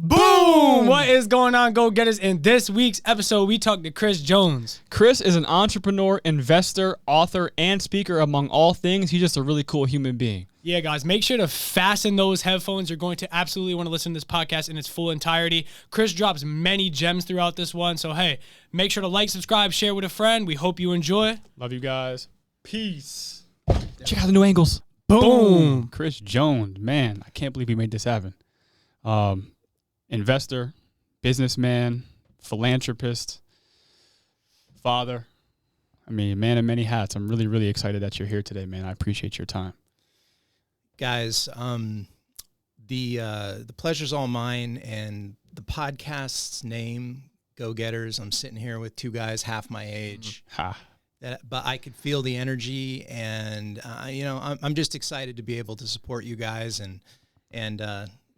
Boom! What is going on, go-getters? In this week's episode, we talked to Kris Jones. Kris is an entrepreneur, investor, author, and speaker among all things. He's just a really cool human being. Yeah, guys, make sure to fasten those headphones. You're going to absolutely want to listen to this podcast in its full entirety. Kris drops many gems throughout this one. So, hey, make sure to like, subscribe, share with a friend. We hope you enjoy. Love you guys. Peace. Check out the new angles. Boom. Kris Jones. Man, I can't believe he made this happen. Investor, businessman, philanthropist, father. I mean, man of many hats. I'm really, really excited that you're here today, man. I appreciate your time. Guys, the pleasure's all mine, and the podcast's name, Go Getters. I'm sitting here with two guys half my age, but I could feel the energy, and I'm just excited to be able to support you guys, and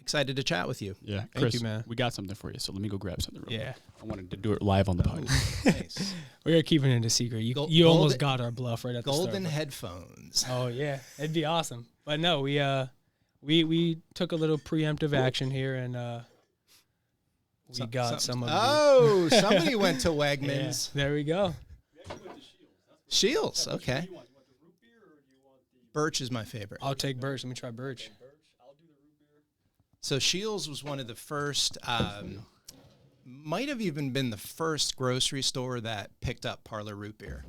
excited to chat with you. Yeah, Thank Kris, you, man. We got something for you, so let me go grab something real quick. Yeah. I wanted to do it live on the podcast. Nice. We're keeping it a secret. You almost got our bluff right at the start. Golden headphones. Oh, yeah. It'd be awesome. But no, we took a little preemptive action here, and we got some of somebody went to Wegmans. Yeah, there we go. Shields, okay. Birch is my favorite. I'll take Birch. Let me try Birch. So Shields was one of the first, might have even been the first grocery store that picked up Parlor root beer.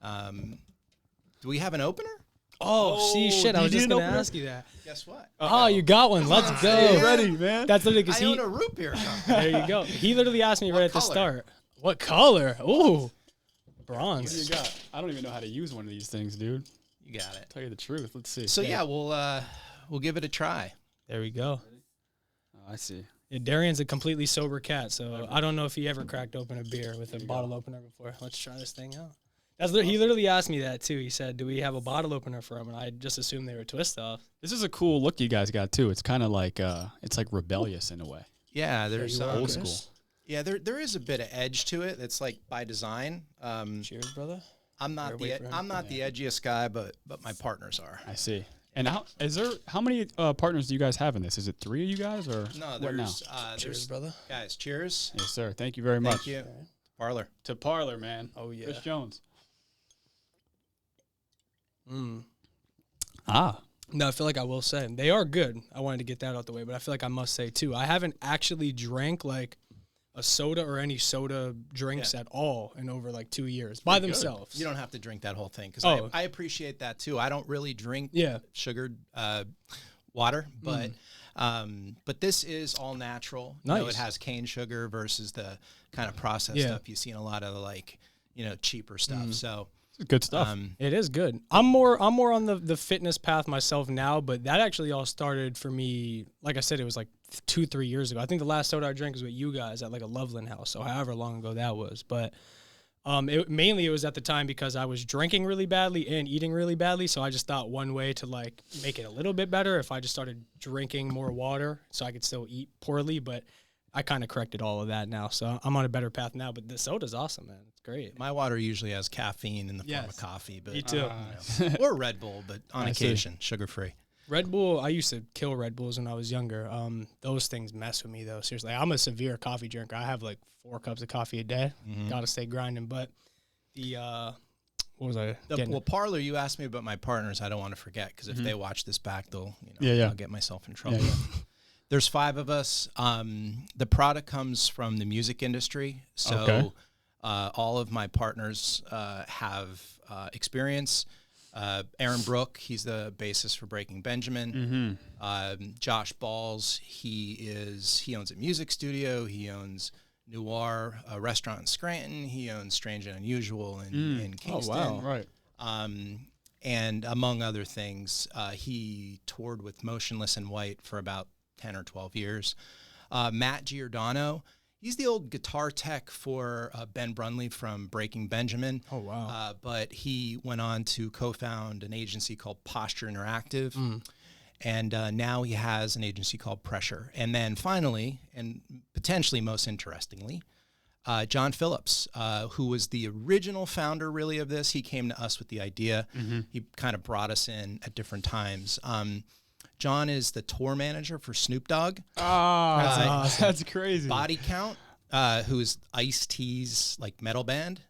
Do we have an opener? Oh, see, shit. I was just going to ask you that. Guess what? Oh, you got one. Let's go. You ready, man? That's literally because I own a root beer company. There you go. He literally asked me What right at the color? start. What color? Ooh, What do bronze. you got? I don't even know how to use one of these things, dude. You got it. Tell you the truth. Let's see. So yeah, we'll give it a try. There we go. I see. Yeah, Darrian's a completely sober cat, so I don't know if he ever cracked open a beer with a bottle opener before. Let's try this thing out. He literally asked me that, too. He said, do we have a bottle opener for him? And I just assumed they were twist-off. This is a cool look you guys got, too. It's kind of like, it's like rebellious in a way. Yeah, there's Old school. Yeah, there is a bit of edge to it. It's like by design. Cheers, brother. I'm not the edgiest guy, but my partners are. I see. And how many partners do you guys have in this? Is it 3 of you guys or No, what now? Cheers, brother. Guys, cheers. Yes, sir. Thank you very much. Thank you. Parlor. To Parlor, man. Oh, yeah. Kris Jones. No, I feel like I will say they are good. I wanted to get that out the way, but I feel like I must say too, I haven't actually drank like a soda or any soda drinks at all in over like 2 years by themselves. You don't have to drink that whole thing because Oh. I appreciate that too. I don't really drink Yeah. sugared water, but this is all natural. Nice. You know, it has cane sugar versus the kind of processed stuff you see in a lot of the cheaper stuff. So. Good stuff. It is good. I'm more on the fitness path myself now, but that actually all started for me. Like I said, it was like 2-3 years ago. I think the last soda I drank was with you guys at like a Loveland house. So however long ago that was, but it was at the time because I was drinking really badly and eating really badly. So I just thought one way to like make it a little bit better if I just started drinking more water, so I could still eat poorly, but. I kind of corrected all of that now, so I'm on a better path now. But the soda's awesome, man. It's great. My water usually has caffeine in the form of coffee, but Me too. or Red Bull, but on occasion, sugar-free. Red Bull, I used to kill Red Bulls when I was younger. Those things mess with me, though. Seriously, I'm a severe coffee drinker. I have like 4 cups of coffee a day. Got to stay grinding. But what was I getting at? Parlor, you asked me about my partners. I don't want to forget because if they watch this back, they'll I'll get myself in trouble. Yeah. There's 5 of us. The product comes from the music industry, so all of my partners have experience. Aaron Brook, he's the bassist for Breaking Benjamin. Josh Balls, he owns a music studio. He owns Noir, a restaurant in Scranton. He owns Strange and Unusual in Kingston. Oh, wow. Right. And among other things, he toured with Motionless in White for about 10 or 12 years. Matt Giordano, he's the old guitar tech for Ben Brunley from Breaking Benjamin. Oh, wow. But he went on to co-found an agency called Posture Interactive. And now he has an agency called Pressure. And then finally, and potentially most interestingly, John Phillips, who was the original founder really of this. He came to us with the idea. He kind of brought us in at different times. John is the tour manager for Snoop Dogg. That's awesome. That's crazy. Body Count, who is Ice-T's like metal band.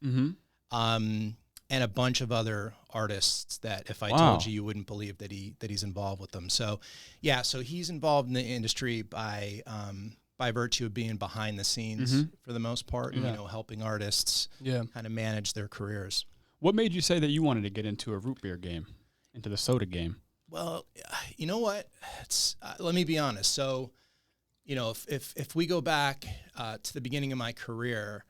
And a bunch of other artists that if I told you, you wouldn't believe that he's involved with them. So, yeah, so he's involved in the industry by virtue of being behind the scenes for the most part, you know, helping artists kind of manage their careers. What made you say that you wanted to get into a root beer game, into the soda game? Well, you know what? Let me be honest. So, you know, if we go back to the beginning of my career,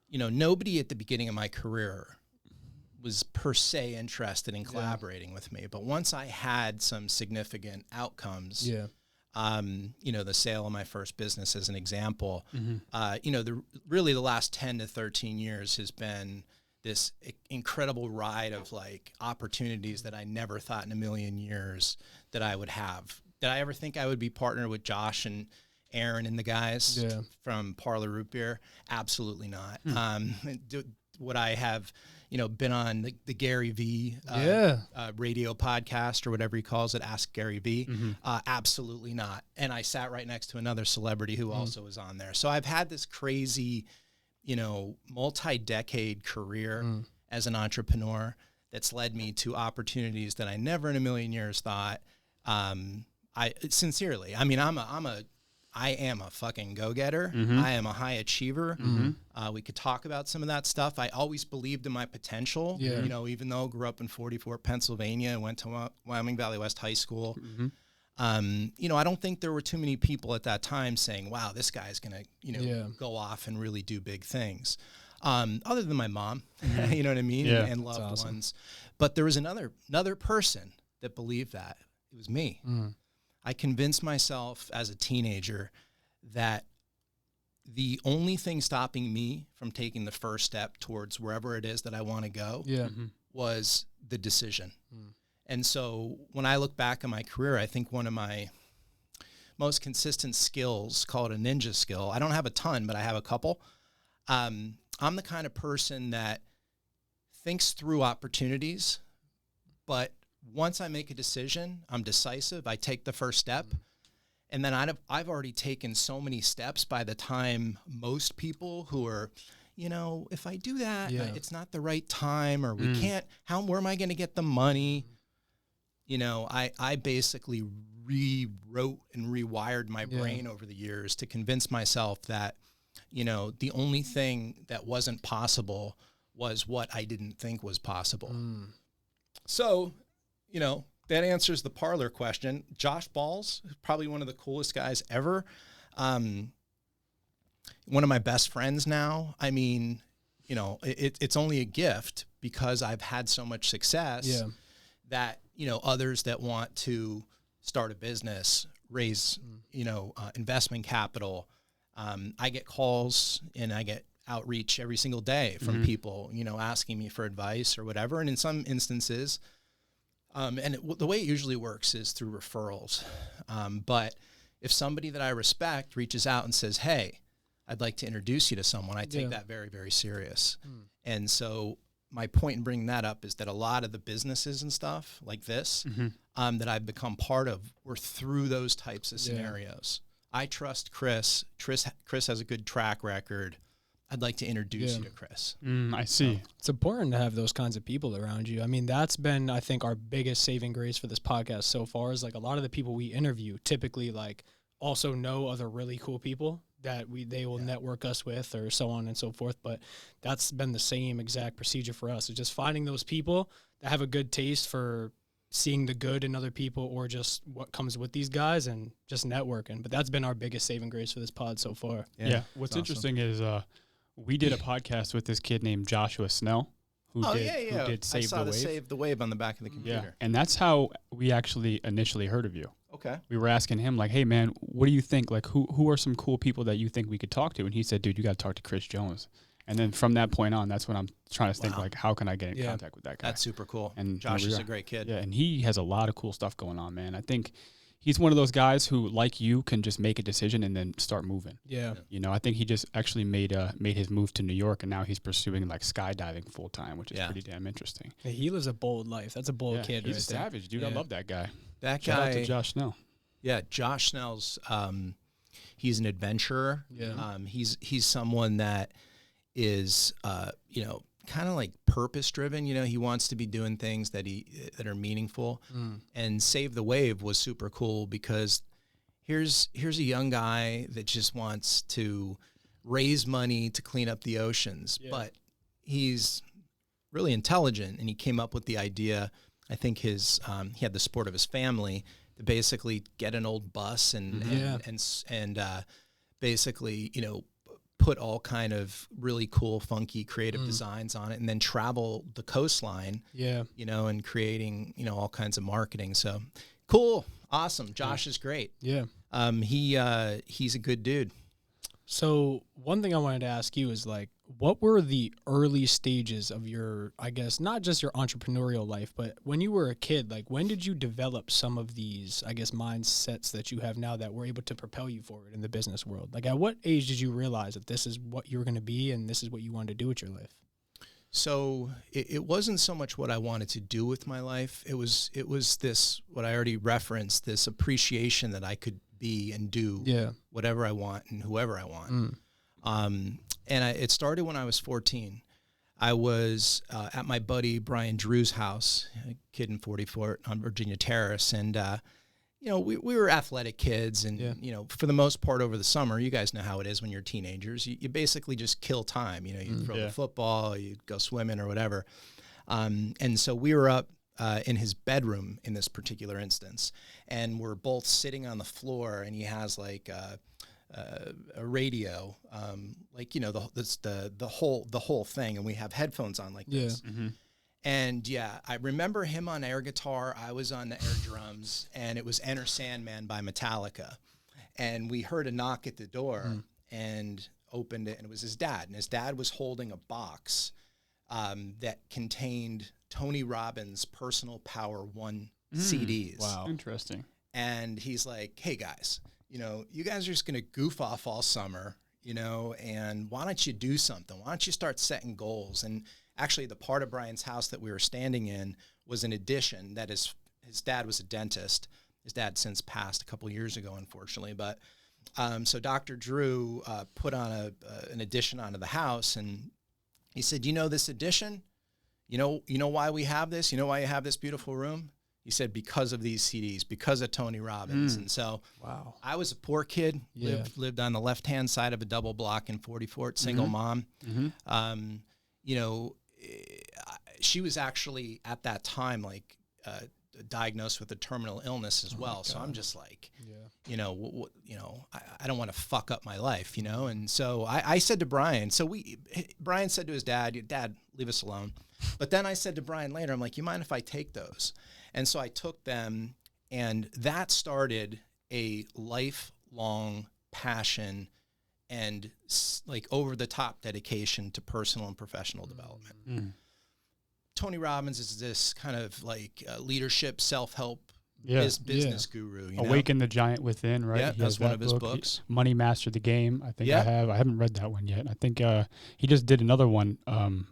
you know, nobody at the beginning of my career was per se interested in collaborating with me. But once I had some significant outcomes, you know, the sale of my first business as an example, you know, really the last 10 to 13 years has been this incredible ride of like opportunities that I never thought in a million years that I would have. Did I ever think I would be partnered with Josh and Aaron and the guys from Parlor Root Beer? Absolutely not. Would I have, you know, been on the Gary V radio podcast or whatever he calls it, Ask Gary V? Absolutely not. And I sat right next to another celebrity who also was on there. So I've had this crazy, you know, multi-decade career as an entrepreneur that's led me to opportunities that I never in a million years thought. I sincerely, I mean, I am a fucking go-getter. I am a high achiever. We could talk about some of that stuff. I always believed in my potential, you know, even though I grew up in 44, Pennsylvania, and went to Wyoming Valley West High School. You know, I don't think there were too many people at that time saying, wow, this guy's going to, you know, go off and really do big things. Other than my mom, you know what I mean? And loved ones. But there was another person that believed that. It was me. I convinced myself as a teenager that the only thing stopping me from taking the first step towards wherever it is that I want to go was the decision. And so when I look back on my career, I think one of my most consistent skills, call it a ninja skill. I don't have a ton, but I have a couple. I'm the kind of person that thinks through opportunities, but once I make a decision, I'm decisive. I take the first step, and then I've already taken so many steps by the time most people who are, you know, if I do that, it's not the right time, or we can't. Where am I going to get the money? You know, I basically rewrote and rewired my brain over the years to convince myself that, you know, the only thing that wasn't possible was what I didn't think was possible. So, you know, that answers the Parlor question. Josh Balls, probably one of the coolest guys ever. One of my best friends now. I mean, you know, it's only a gift because I've had so much success that, you know, others that want to start a business, raise, you know, investment capital. I get calls and I get outreach every single day from people, you know, asking me for advice or whatever. And in some instances, the way it usually works is through referrals. But if somebody that I respect reaches out and says, hey, I'd like to introduce you to someone, I take that very, very serious. And so my point in bringing that up is that a lot of the businesses and stuff like this that I've become part of were through those types of scenarios. I trust Kris. Kris has a good track record. I'd like to introduce you to Kris. I see. It's important to have those kinds of people around you. I mean, that's been, I think, our biggest saving grace for this podcast so far is like a lot of the people we interview typically like also know other really cool people that they will network us with or so on and so forth. But that's been the same exact procedure for us. It's just finding those people that have a good taste for seeing the good in other people or just what comes with these guys and just networking. But that's been our biggest saving grace for this pod so far. Yeah. What's interesting is we did a podcast with this kid named Joshua Snell who did Save the Wave. I saw Save the Wave on the back of the computer. Yeah, and that's how we actually initially heard of you. Okay. We were asking him, like, hey, man, what do you think? Like, who are some cool people that you think we could talk to? And he said, dude, you got to talk to Kris Jones. And then from that point on, that's when I'm trying to think, like, how can I get in contact with that guy? That's super cool. And Josh is a great kid. Yeah, and he has a lot of cool stuff going on, man. I think he's one of those guys who, like you, can just make a decision and then start moving. Yeah. You know, I think he just actually made his move to New York, and now he's pursuing, like, skydiving full-time, which is pretty damn interesting. He lives a bold life. That's a bold kid. He's a savage, dude. I love that guy. That Shout guy, out to Josh Snell. Yeah, Josh Snell's. He's an adventurer. Yeah. He's someone that is, kind of like purpose driven. He wants to be doing things that are meaningful. And Save the Wave was super cool because here's a young guy that just wants to raise money to clean up the oceans, but he's really intelligent, and he came up with the idea. I think he had the support of his family to basically get an old bus and basically, put all kind of really cool, funky, creative designs on it, and then travel the coastline, and creating, all kinds of marketing. So cool. Awesome. Josh is great. Yeah. He's a good dude. So one thing I wanted to ask you is like, what were the early stages of your, I guess, not just your entrepreneurial life, but when you were a kid, like when did you develop some of these, I guess, mindsets that you have now that were able to propel you forward in the business world? Like at what age did you realize that this is what you were going to be and this is what you wanted to do with your life? So it wasn't so much what I wanted to do with my life. It was this, what I already referenced, this appreciation that I could be and do whatever I want and whoever I want. It started when I was 14. I was at my buddy Brian Drew's house, a kid in 44 on Virginia Terrace. And, we were athletic kids. And, for the most part over the summer, you guys know how it is when you're teenagers. You basically just kill time. You throw the football, you go swimming or whatever. And so we were up in his bedroom in this particular instance. And we're both sitting on the floor, and he has like a radio, the whole thing, and we have headphones on like this. And I remember him on air guitar, I was on the air drums, and it was Enter Sandman by Metallica. And we heard a knock at the door and opened it, and it was his dad. And his dad was holding a box that contained Tony Robbins' Personal Power 1 CDs. Wow. Interesting. And he's like, hey guys, you guys are just going to goof off all summer, and why don't you do something? Why don't you start setting goals? And actually the part of Brian's house that we were standing in was an addition that his dad was a dentist. His dad since passed a couple of years ago, unfortunately. But so Dr. Drew put on an addition onto the house, and he said, this addition? You know why we have this? You know why you have this beautiful room? He said, because of these CDs, because of Tony Robbins. And so I was a poor kid, lived on the left-hand side of a double block in 44th, single mom. She was actually at that time like diagnosed with a terminal illness as well. So I'm just like, I don't want to fuck up my life, And so I said to Brian, Brian said to his dad, Dad, leave us alone. But then I said to Brian later, I'm like, you mind if I take those? And so I took them, and that started a lifelong passion and like over-the-top dedication to personal and professional development. Tony Robbins is this kind of like leadership, self-help business guru. Awaken the Giant Within, right? Yeah, that's one of his books. Money Master the Game. I think I haven't read that one yet. I think he just did another one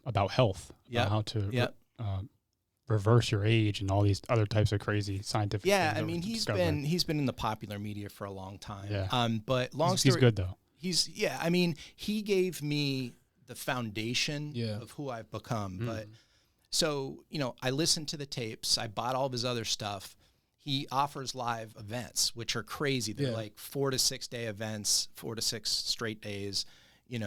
about health, how to reverse your age and all these other types of crazy scientific things. I mean, he's been in the popular media for a long time. But he's good though. He gave me the foundation of who I've become. But so, I listened to the tapes. I bought all of his other stuff. He offers live events, which are crazy. They're like 4 to 6 day events, 4 to 6 straight days, 8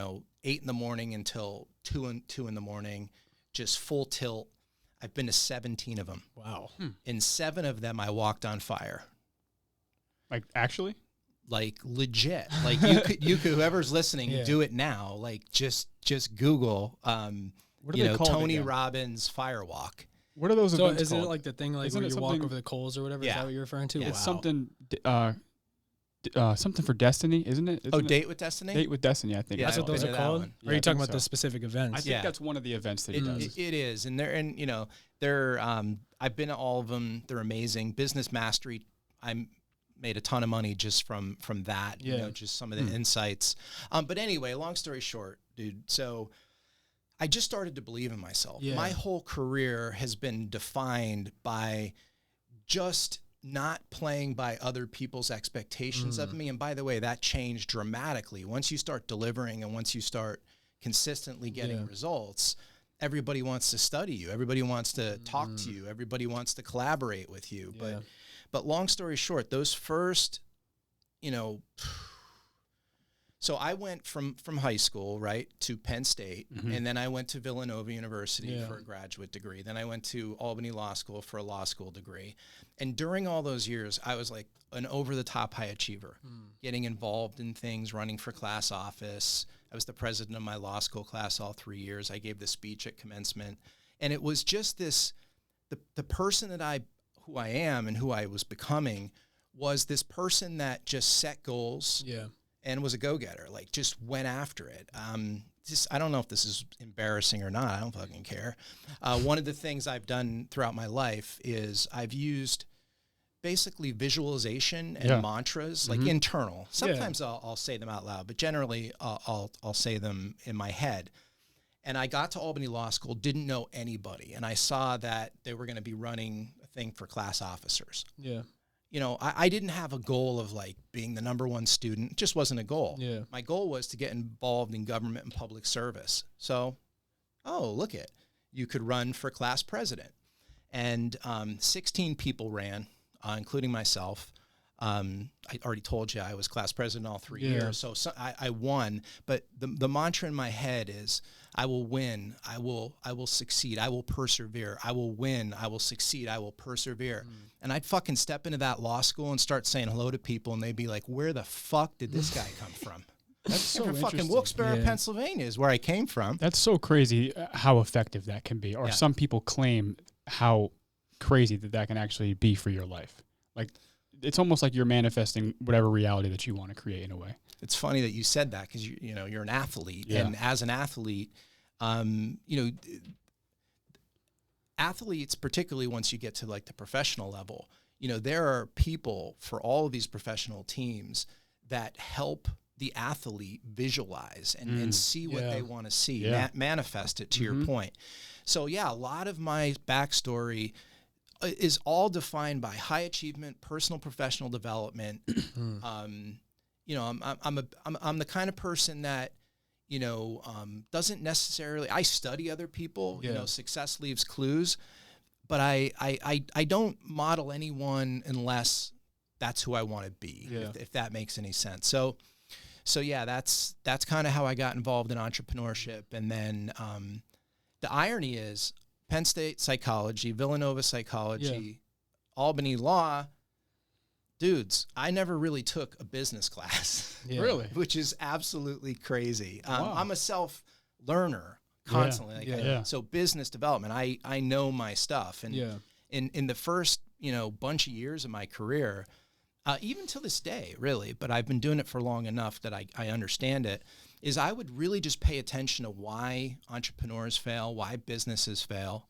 in the morning until 2 in the morning, just full tilt. I've been to 17 of them. Wow. In 7 of them, I walked on fire. Like actually? Like legit. Like you could whoever's listening, do it now. Like just Google, what are they called Tony again? Robbins fire walk. What are those events called? So is it like the thing like where you walk over the coals or whatever? Is that what you're referring to? Yeah. It's something for Destiny, isn't it? Date with Destiny? Date with Destiny, I think. Yeah, that's what those are called? Or are you talking about the specific events? I think that's one of the events that he does. It is. And they're I've been to all of them. They're amazing. Business Mastery, I made a ton of money just from that, just some of the insights. But anyway, long story short, dude, so I just started to believe in myself. My whole career has been defined by just not playing by other people's expectations of me. And by the way, that changed dramatically. Once you start delivering and once you start consistently getting results, everybody wants to study you. Everybody wants to talk to you. Everybody wants to collaborate with you. But long story short, those first, so I went from high school, right, to Penn State, and then I went to Villanova University for a graduate degree. Then I went to Albany Law School for a law school degree. And during all those years, I was like an over-the-top high achiever, getting involved in things, running for class office. I was the president of my law school class all 3 years. I gave the speech at commencement. And it was just this, the person that who I am and who I was becoming was this person that just set goals. And was a go-getter, like just went after it. I don't know if this is embarrassing or not. I don't fucking care. One of the things I've done throughout my life is I've used basically visualization and mantras, like internal. Sometimes I'll say them out loud, but generally I'll say them in my head. And I got to Albany Law School, didn't know anybody, and I saw that they were going to be running a thing for class officers. I didn't have a goal of like being the #1 student. It just wasn't a goal. My goal was to get involved in government and public service. So, look it, you could run for class president. And 16 people ran, including myself. I already told you I was class president all 3 years. So I won. But the mantra in my head is, I will win, I will succeed, I will persevere, I will win, I will succeed, I will persevere. And I'd fucking step into that law school and start saying hello to people, and they'd be like, where the fuck did this guy come from? That's so interesting. Fucking Wilkes-Barre, Pennsylvania is where I came from. That's so crazy how effective that can be. Or some people claim how crazy that can actually be for your life. Like, it's almost like you're manifesting whatever reality that you want to create in a way. It's funny that you said that because you're an athlete, and as an athlete, athletes, particularly once you get to like the professional level, there are people for all of these professional teams that help the athlete visualize and see what they want to see, manifest it to your point. So a lot of my backstory is all defined by high achievement, personal professional development. I'm the kind of person that, doesn't necessarily, I study other people, success leaves clues, but I don't model anyone unless that's who I want to be, if that makes any sense. So that's kind of how I got involved in entrepreneurship. And then the irony is Penn State psychology, Villanova psychology, Albany law, dudes, I never really took a business class. Really? Which is absolutely crazy. I'm a self-learner constantly. So business development, I know my stuff. And in the first, bunch of years of my career, even to this day, really, but I've been doing it for long enough that I understand it, is I would really just pay attention to why entrepreneurs fail, why businesses fail.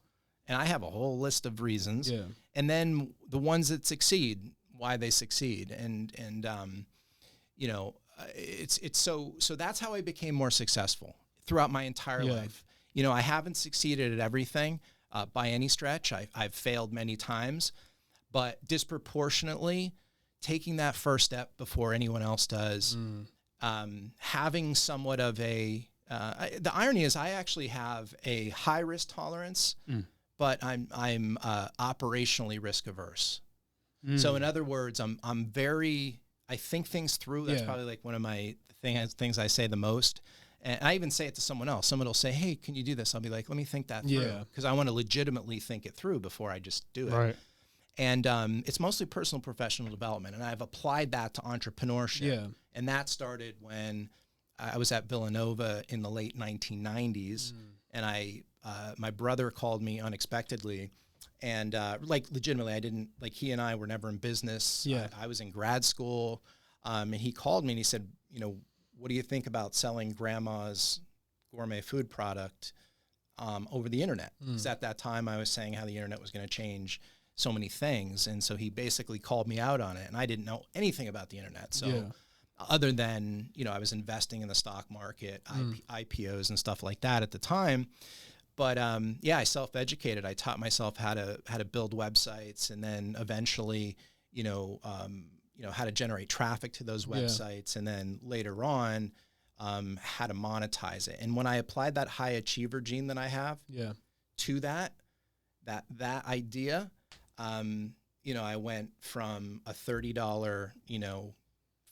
And I have a whole list of reasons. And then the ones that succeed, why they succeed. And it's so that's how I became more successful throughout my entire life. I haven't succeeded at everything by any stretch. I've failed many times, but disproportionately taking that first step before anyone else does, having somewhat of the irony is I actually have a high risk tolerance, but I'm operationally risk averse. So in other words, I think things through. That's probably like one of my things I say the most. And I even say it to someone else. Someone will say, hey, can you do this? I'll be like, let me think that through. Because I want to legitimately think it through before I just do it. Right. And it's mostly personal professional development. And I've applied that to entrepreneurship. And that started when I was at Villanova in the late 1990s. And my brother called me unexpectedly. And legitimately, he and I were never in business. I was in grad school. And he called me and he said, what do you think about selling grandma's gourmet food product over the internet? Because at that time I was saying how the internet was going to change so many things. And so he basically called me out on it. And I didn't know anything about the internet. So other than, I was investing in the stock market, IPOs and stuff like that at the time. But I self-educated. I taught myself how to build websites, and then eventually, how to generate traffic to those websites, and then later on, how to monetize it. And when I applied that high achiever gene that I have to that idea, I went from a $30,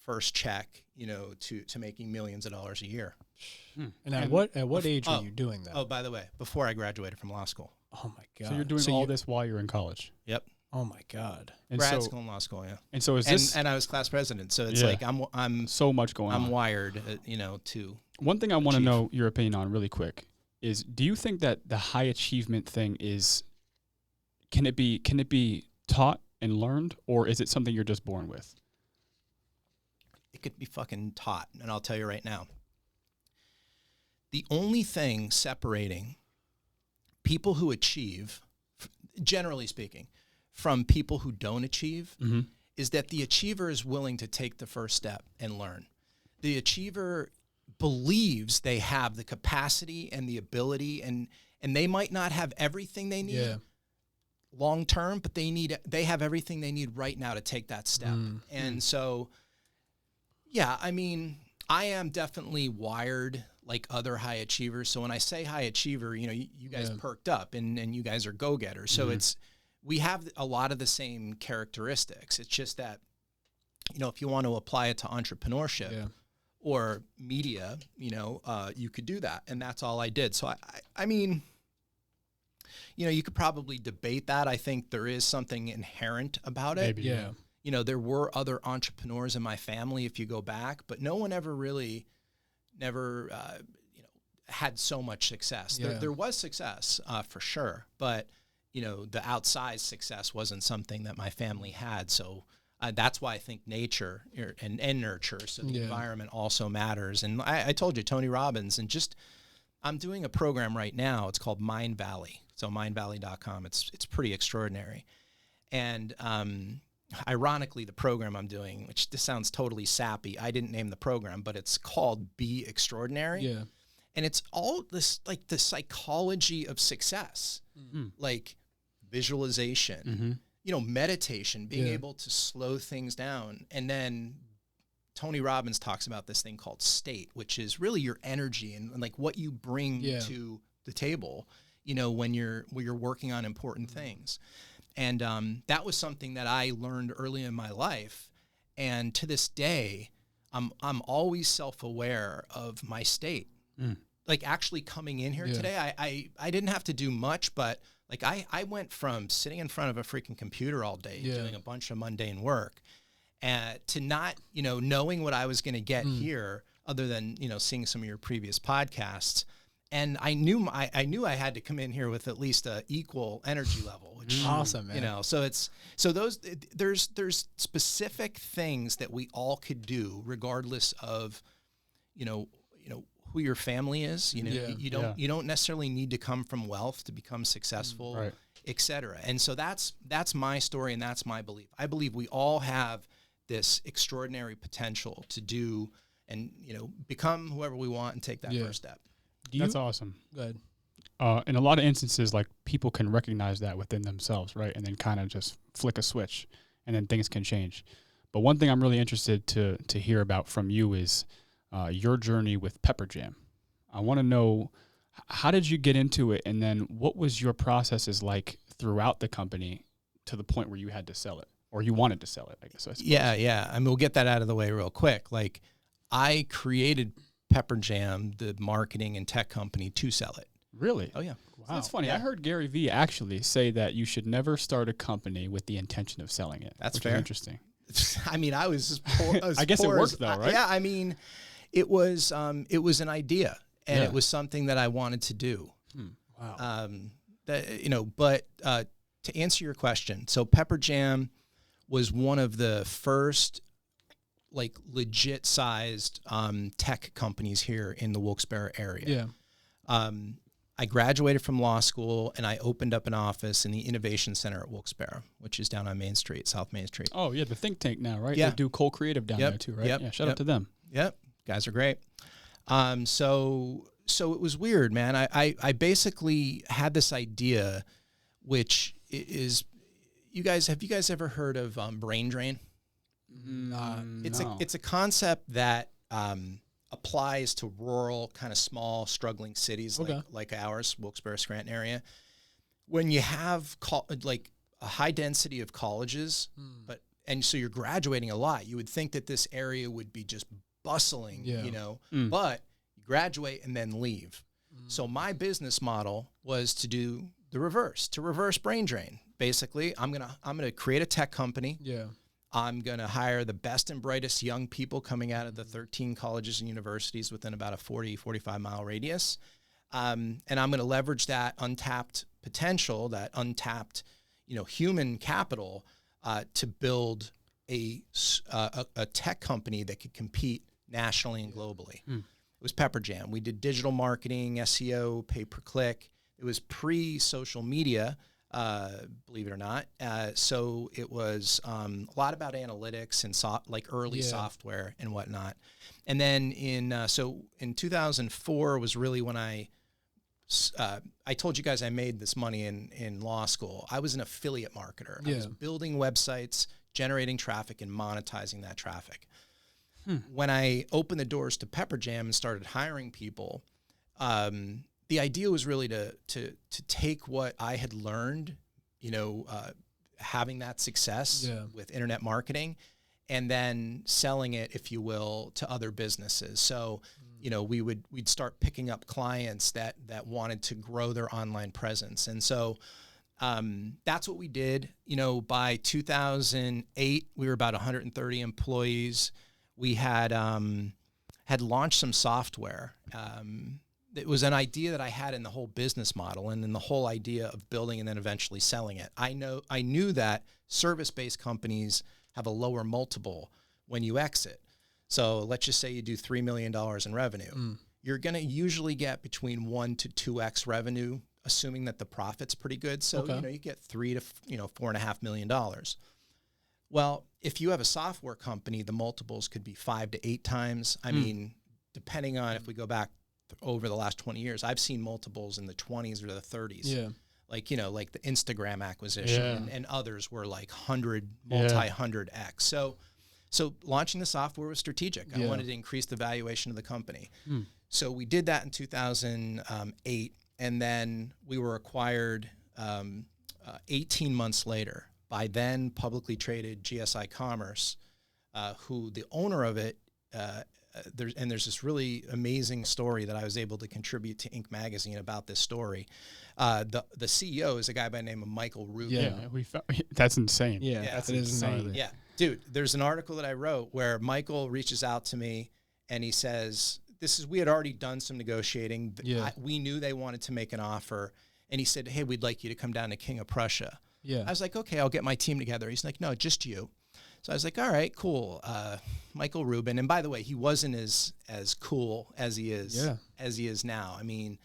first check, to making millions of dollars a year. And at what age are you doing that? Oh, by the way, before I graduated from law school. Oh my God. So you're doing all this while you're in college? Yep. Oh my God. And grad school and law school, yeah. And so is this, and I was class president, so it's like I'm so much going on. I'm wired, to. One thing I want to know your opinion on really quick is, do you think that the high achievement thing can it be taught and learned, or is it something you're just born with? It could be fucking taught, and I'll tell you right now. The only thing separating people who achieve, generally speaking, from people who don't achieve is that the achiever is willing to take the first step and learn. The achiever believes they have the capacity and the ability, and they might not have everything they need long term, but they have everything they need right now to take that step. And so, I mean, I am definitely wired like other high achievers. So when I say high achiever, you guys perked up and you guys are go-getters. So we have a lot of the same characteristics. It's just that, if you want to apply it to entrepreneurship or media, you could do that. And that's all I did. So I mean, you could probably debate that. I think there is something inherent about it. Maybe, yeah. There were other entrepreneurs in my family, if you go back, but no one ever really had so much success. There was success for sure, but the outsized success wasn't something that my family had. So that's why I think nature and nurture, so the environment also matters. And I told you, Tony Robbins, and I'm doing a program right now. It's called Mind Valley. So mindvalley.com. It's pretty extraordinary. And ironically, the program I'm doing, which this sounds totally sappy, I didn't name the program, but it's called Be Extraordinary. Yeah. And it's all this, like the psychology of success, like visualization, meditation, being able to slow things down. And then Tony Robbins talks about this thing called state, which is really your energy and like what you bring to the table, when you're working on important things. And that was something that I learned early in my life. And to this day, I'm always self-aware of my state. Like actually coming in here today, I didn't have to do much, but like I went from sitting in front of a freaking computer all day doing a bunch of mundane work to not, knowing what I was going to get here other than, seeing some of your previous podcasts. And I knew I had to come in here with at least a equal energy level, which awesome, man. There's specific things that we all could do regardless of, who your family is. You don't necessarily need to come from wealth to become successful, et cetera. And so that's my story, and that's my belief. I believe we all have this extraordinary potential to do and, become whoever we want and take that first step. That's awesome. Good. In a lot of instances, like people can recognize that within themselves, right? And then kind of just flick a switch and then things can change. But one thing I'm really interested to hear about from you is your journey with Pepperjam. I want to know, how did you get into it? And then what was your processes like throughout the company to the point where you had to sell it or you wanted to sell it, I guess. Yeah. I mean, we'll get that out of the way real quick. Like I created Pepperjam, the marketing and tech company, to sell it. Really? Oh, yeah. Wow. That's funny. Yeah. I heard Gary Vee actually say that you should never start a company with the intention of selling it. That's fair. Interesting. I mean, I was poor. I guess it worked though, right? Yeah. I mean, it was an idea, and it was something that I wanted to do. Wow. But to answer your question, so Pepperjam was one of the first like legit sized tech companies here in the Wilkes-Barre area. Yeah. I graduated from law school and I opened up an office in the Innovation Center at Wilkes-Barre, which is down on Main Street, South Main Street. Oh, yeah, the think tank now, right? Yeah. They do Cole Creative down there too, right? Yeah, shout out to them. Yep, guys are great. So it was weird, man. I basically had this idea, which is, you guys ever heard of brain drain? It's a concept that applies to rural, kind of small, struggling cities like ours, Wilkes-Barre, Scranton area. When you have like a high density of colleges, and so you're graduating a lot, you would think that this area would be just bustling, but you graduate and then leave. So my business model was to do the reverse, to reverse brain drain. Basically, I'm gonna create a tech company. Yeah. I'm going to hire the best and brightest young people coming out of the 13 colleges and universities within about a 45 mile radius. And I'm going to leverage that untapped potential, that untapped, human capital, to build a tech company that could compete nationally and globally. It was Pepperjam. We did digital marketing, SEO, pay-per-click. It was pre-social media. Believe it or not. So it was a lot about analytics and early software and whatnot. And then in 2004 was really when I told you guys I made this money in law school. I was an affiliate marketer. I was building websites, generating traffic, and monetizing that traffic. When I opened the doors to Pepperjam and started hiring people, the idea was really to take what I had learned, having that success with internet marketing, and then selling it, if you will, to other businesses. So, we'd start picking up clients that wanted to grow their online presence. And so that's what we did. By 2008, we were about 130 employees. We had launched some software. It was an idea that I had in the whole business model and in the whole idea of building and then eventually selling it. I knew that service-based companies have a lower multiple when you exit. So let's just say you do $3 million in revenue. You're going to usually get between 1 to 2x revenue, assuming that the profit's pretty good. So, you get $3 to $4.5 million. Well, if you have a software company, the multiples could be 5 to 8 times. I mean, depending on if we go back over the last 20 years, I've seen multiples in the 20s or the 30s. Yeah. Like the Instagram acquisition and others were like multi-hundred X. So launching the software was strategic. I wanted to increase the valuation of the company. So we did that in 2008, and then we were acquired 18 months later by then publicly traded GSI Commerce, who the owner of it, there's this really amazing story that I was able to contribute to Inc. magazine about this story. The CEO is a guy by the name of Michael Rubin. Yeah, that's insane. Yeah, that's insane. Yeah, dude, there's an article that I wrote where Michael reaches out to me and he says, we had already done some negotiating. We knew they wanted to make an offer. And he said, hey, we'd like you to come down to King of Prussia. Yeah. I was like, okay, I'll get my team together. He's like, no, just you. So I was like, all right, cool. Michael Rubin. And by the way, he wasn't as cool as he is now. I mean,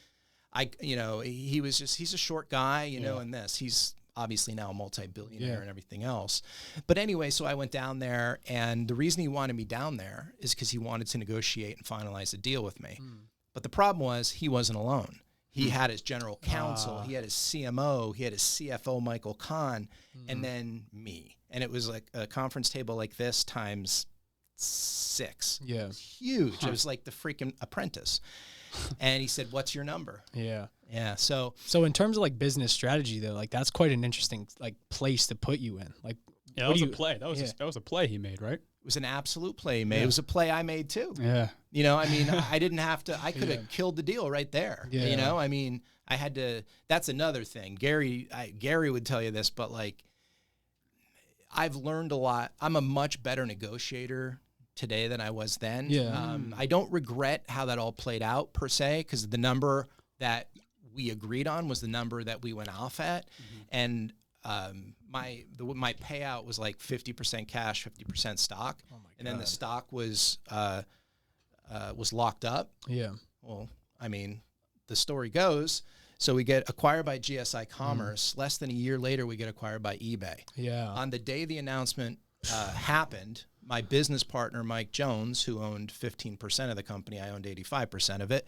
he's a short guy, in this. He's obviously now a multi-billionaire and everything else. But anyway, so I went down there, and the reason he wanted me down there is because he wanted to negotiate and finalize a deal with me. But the problem was he wasn't alone. He had his general counsel, he had his CMO, he had his CFO, Michael Kahn, and then me. And it was like a conference table like this times 6. Yeah. It was huge. It was like the freaking Apprentice. And he said, what's your number? Yeah. Yeah. So in terms of like business strategy though, like that's quite an interesting like place to put you in. Like that was a play. That was a play he made, right? It was an absolute play he made. It was a play I made too. Yeah. I mean, I didn't have to, I could have killed the deal right there. Yeah. I mean, I had to, that's another thing. Gary would tell you this, but like, I've learned a lot. I'm a much better negotiator today than I was then. Yeah. I don't regret how that all played out per se, because the number that we agreed on was the number that we went off at. And my payout was like 50% cash, 50% stock. Oh my God. And then the stock was locked up. Yeah. Well, I mean, the story goes, so we get acquired by GSI Commerce. Less than a year later, we get acquired by eBay. Yeah. On the day the announcement happened, my business partner, Mike Jones, who owned 15% of the company, I owned 85% of it,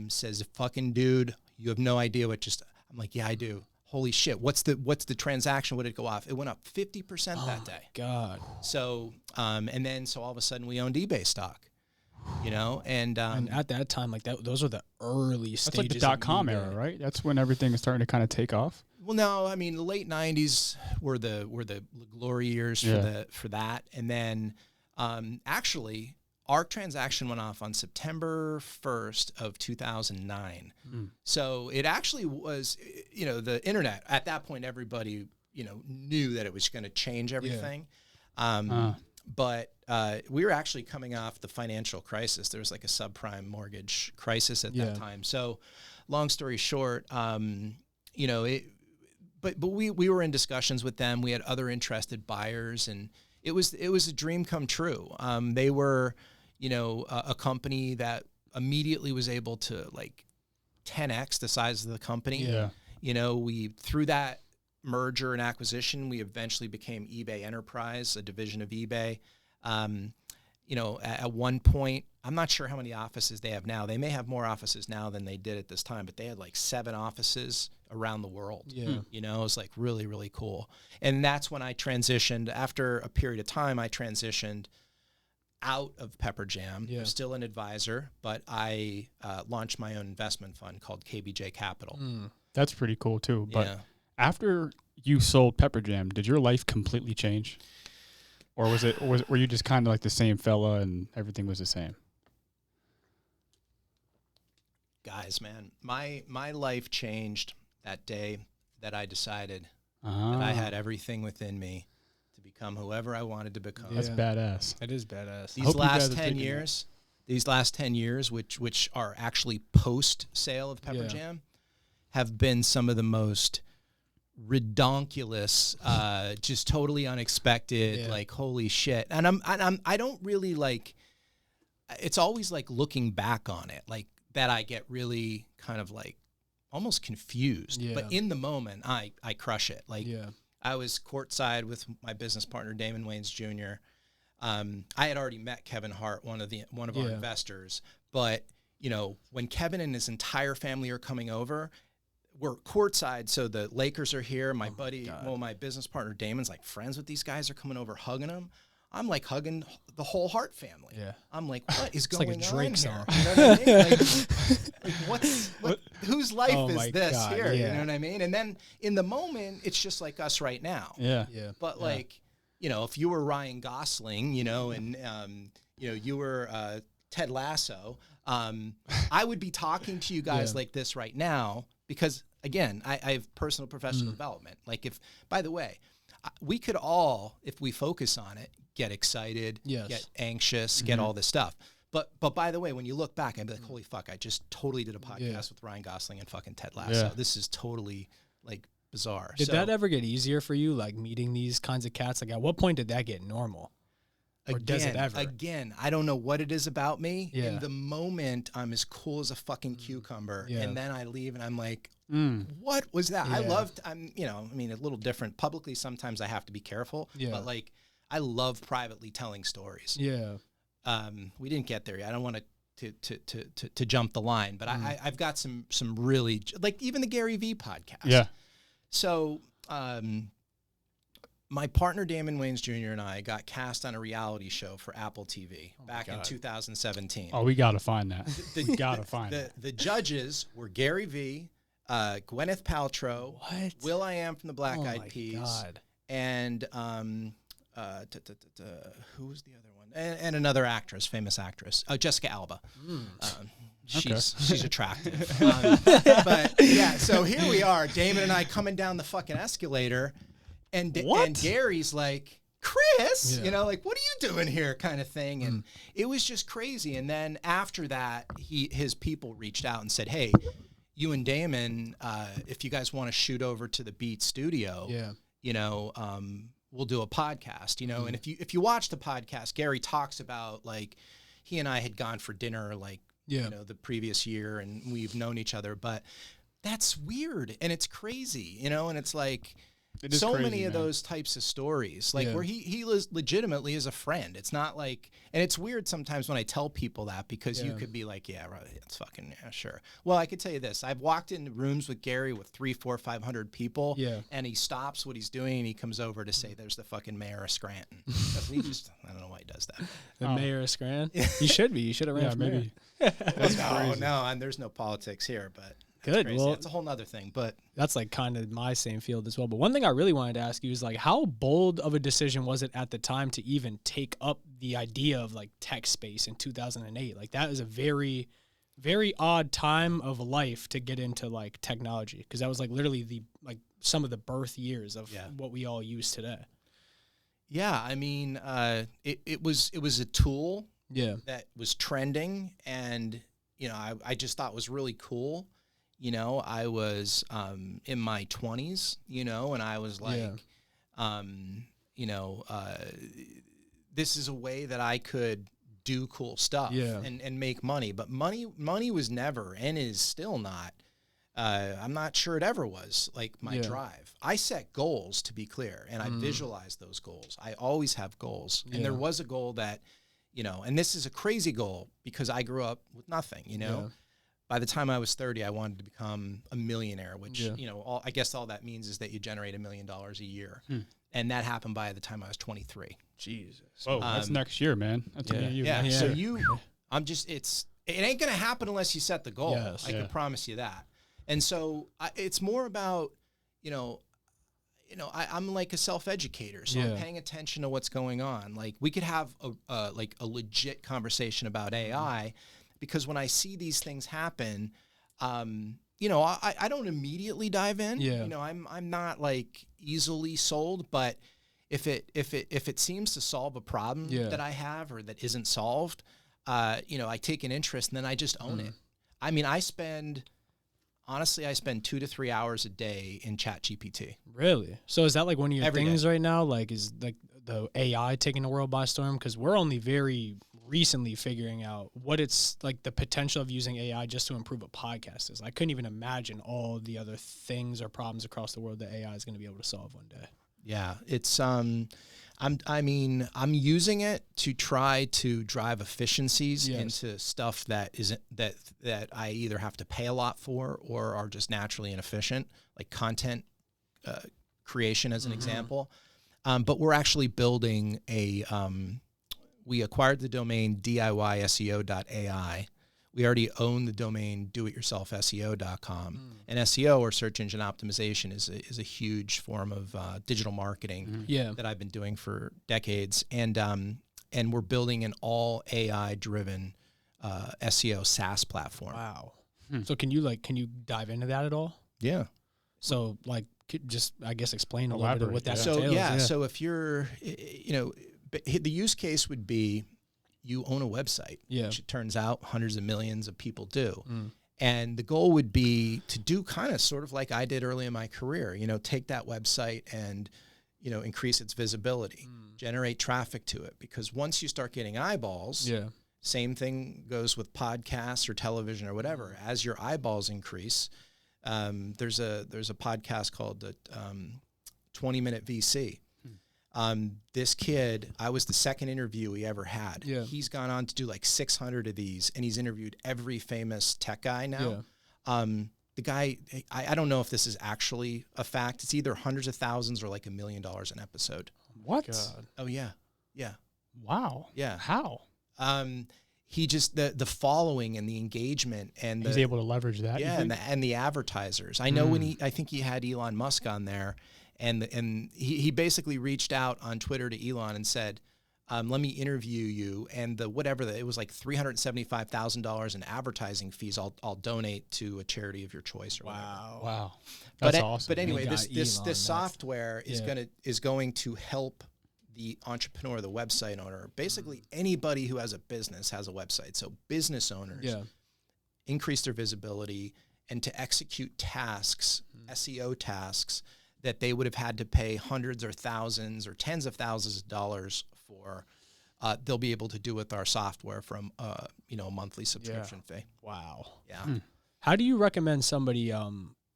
says, fucking dude, you have no idea what just, I'm like, yeah, I do. holy shit, what's the transaction? What did it go off? It went up 50% that day. God. So, and then so all of a sudden we owned eBay stock, you know, and at that time, like those were the early stages. That's like the .com era, right? That's when everything is starting to kind of take off. Well, no, I mean the late '90s were the glory years for that, and then actually our transaction went off on September 1st of 2009. So it actually was, you know, the internet at that point. Everybody, you know, knew that it was going to change everything. But we were actually coming off the financial crisis. There was like a subprime mortgage crisis at that time. So, long story short, you know, but we were in discussions with them. We had other interested buyers, and it was a dream come true. They were, you know, a company that immediately was able to like 10x the size of the company. Yeah. You know, through that merger and acquisition, we eventually became eBay Enterprise, a division of eBay. You know, at one point, I'm not sure how many offices they have now. They may have more offices now than they did at this time, but they had like 7 offices around the world. Yeah. You know, it was like really, really cool. And that's when I transitioned. After a period of time, I transitioned out of Pepperjam. Yeah. I'm still an advisor, but I launched my own investment fund called KBJ Capital. That's pretty cool too. But Yeah. after you sold Pepperjam, did your life completely change? Or were you just kind of like the same fella and everything was the same? Guys, man, my life changed that day that I decided that I had everything within me to become whoever I wanted to become. That's badass. That is badass. These last 10 years, which are actually post sale of Pepperjam, have been some of the most redonkulous, just totally unexpected, like holy shit. And I don't really like. It's always like looking back on it, like that I get really kind of like almost confused. Yeah. But in the moment, I crush it. Like I was courtside with my business partner Damon Wayans Jr. I had already met Kevin Hart, one of our investors. But you know, when Kevin and his entire family are coming over, we're courtside, so the Lakers are here. My buddy, my business partner Damon's like friends with these guys, are coming over, hugging them. I'm like hugging the whole Hart family. Yeah. I'm like, what is going on? It's like a Drake song. You know what I mean? Like whose life is this here? Yeah. You know what I mean? And then in the moment, it's just like us right now. Yeah. But like, you know, if you were Ryan Gosling, you know, and you know, you were Ted Lasso, I would be talking to you guys like this right now. Because, again, I have personal professional development. Like by the way, we could all, if we focus on it, get excited, get anxious, get all this stuff. But by the way, when you look back, I'd be like, holy fuck, I just totally did a podcast with Ryan Gosling and fucking Ted Lasso. Yeah. This is totally, like, bizarre. Did that ever get easier for you, like, meeting these kinds of cats? Like, at what point did that get normal? Or does it ever? Again, I don't know what it is about me. Yeah. In the moment, I'm as cool as a fucking cucumber. Yeah. And then I leave and I'm like, what was that? Yeah. You know, I mean, a little different. Publicly, sometimes I have to be careful. Yeah. But, like, I love privately telling stories. Yeah. We didn't get there yet. I don't want to jump the line. But I've got some really, like, even the Gary Vee podcast. Yeah. So, my partner Damon Wayans Jr. and I got cast on a reality show for Apple TV back in 2017. Oh, we gotta find that. We gotta find it. The judges were Gary Vee, Gwyneth Paltrow, will.i.am from the Black Eyed Peas, and who was the other one? And another actress, famous actress, Jessica Alba. She's attractive. But yeah, so here we are, Damon and I coming down the fucking escalator. And Gary's like, Kris, you know, like, what are you doing here kind of thing. And it was just crazy. And then after that, his people reached out and said, hey, you and Damon, if you guys want to shoot over to the Beat studio, you know, we'll do a podcast, you know. And if you watch the podcast, Gary talks about, like, he and I had gone for dinner, like, you know, the previous year, and we've known each other. But that's weird. And it's crazy, you know, and it's like, so crazy, many man. of those types of stories, like where he legitimately is a friend. It's not like, and it's weird sometimes when I tell people that, because you could be like, yeah, right, it's fucking, yeah, sure. Well, I could tell you this. I've walked in rooms with Gary with 300, 400, 500 people, and he stops what he's doing and he comes over to say, there's the fucking mayor of Scranton. He just, I don't know why he does that. The mayor of Scranton? He should be. You should have ran for mayor. No, and there's no politics here, but good. Well, it's a whole nother thing, but that's like kind of my same field as well. But one thing I really wanted to ask you is like, how bold of a decision was it at the time to even take up the idea of like tech space in 2008? Like that is a very, very odd time of life to get into like technology, because that was like literally some of the birth years of what we all use today. Yeah, I mean, it was a tool that was trending, and I just thought was really cool. I was in my 20s, and I was like, this is a way that I could do cool stuff and make money. But money was never, and is still not, I'm not sure it ever was, like my drive. I set goals, to be clear, and I visualize those goals. I always have goals. And there was a goal that, and this is a crazy goal because I grew up with nothing, By the time I was 30, I wanted to become a millionaire, which, I guess all that means is that you generate $1 million a year. And that happened by the time I was 23. Jesus. Oh, that's next year, man. That's So it ain't going to happen unless you set the goal. Yes. I can promise you that. And so it's more about, I'm like a self-educator, so I'm paying attention to what's going on. Like we could have a legit conversation about AI, because when I see these things happen, I don't immediately dive in. I'm not like easily sold, but if it seems to solve a problem that I have or that isn't solved, I take an interest and then I just own it. I mean, I spend 2 to 3 hours a day in ChatGPT. Really? So is that like one of your things right now? Like, is like the AI taking the world by storm? Because we're only very recently figuring out what it's like, the potential of using AI just to improve a podcast is. I couldn't even imagine all the other things or problems across the world that AI is going to be able to solve one day. Yeah, it's I'm using it to try to drive efficiencies into stuff that isn't that I either have to pay a lot for or are just naturally inefficient, like content creation as an example. But we're actually building we acquired the domain DIYSEO.ai. We already own the domain doityourselfseo.com. And SEO, or search engine optimization, is a huge form of digital marketing that I've been doing for decades. And we're building an all AI-driven SEO SaaS platform. Wow. So can you dive into that at all? Yeah. So like, just, I guess, explain a little bit of what that entails. So if you're, the use case would be, you own a website, which it turns out hundreds of millions of people do. And the goal would be to do kind of sort of like I did early in my career, take that website and, increase its visibility, generate traffic to it. Because once you start getting eyeballs, same thing goes with podcasts or television or whatever. As your eyeballs increase, there's a podcast called the 20-Minute VC. This kid, I was the second interview he ever had. He's gone on to do like 600 of these, and he's interviewed every famous tech guy now. The guy, I don't know if this is actually a fact. It's either hundreds of thousands or like $1 million an episode. What? God. Oh yeah. Yeah. Wow. Yeah. How? He just, the following and the engagement, and he's able to leverage that. Yeah. And the advertisers. I know I think he had Elon Musk on there. And he basically reached out on Twitter to Elon and said, let me interview you, and it was like $375,000 in advertising fees. I'll donate to a charity of your choice or whatever. Wow. That's awesome. But anyway, this software is going to help the entrepreneur, the website owner, basically anybody who has a business has a website. So business owners increase their visibility, and to execute tasks, SEO tasks, that they would have had to pay hundreds or thousands or tens of thousands of dollars for, they'll be able to do with our software from a monthly subscription fee. Wow. Yeah. How do you recommend somebody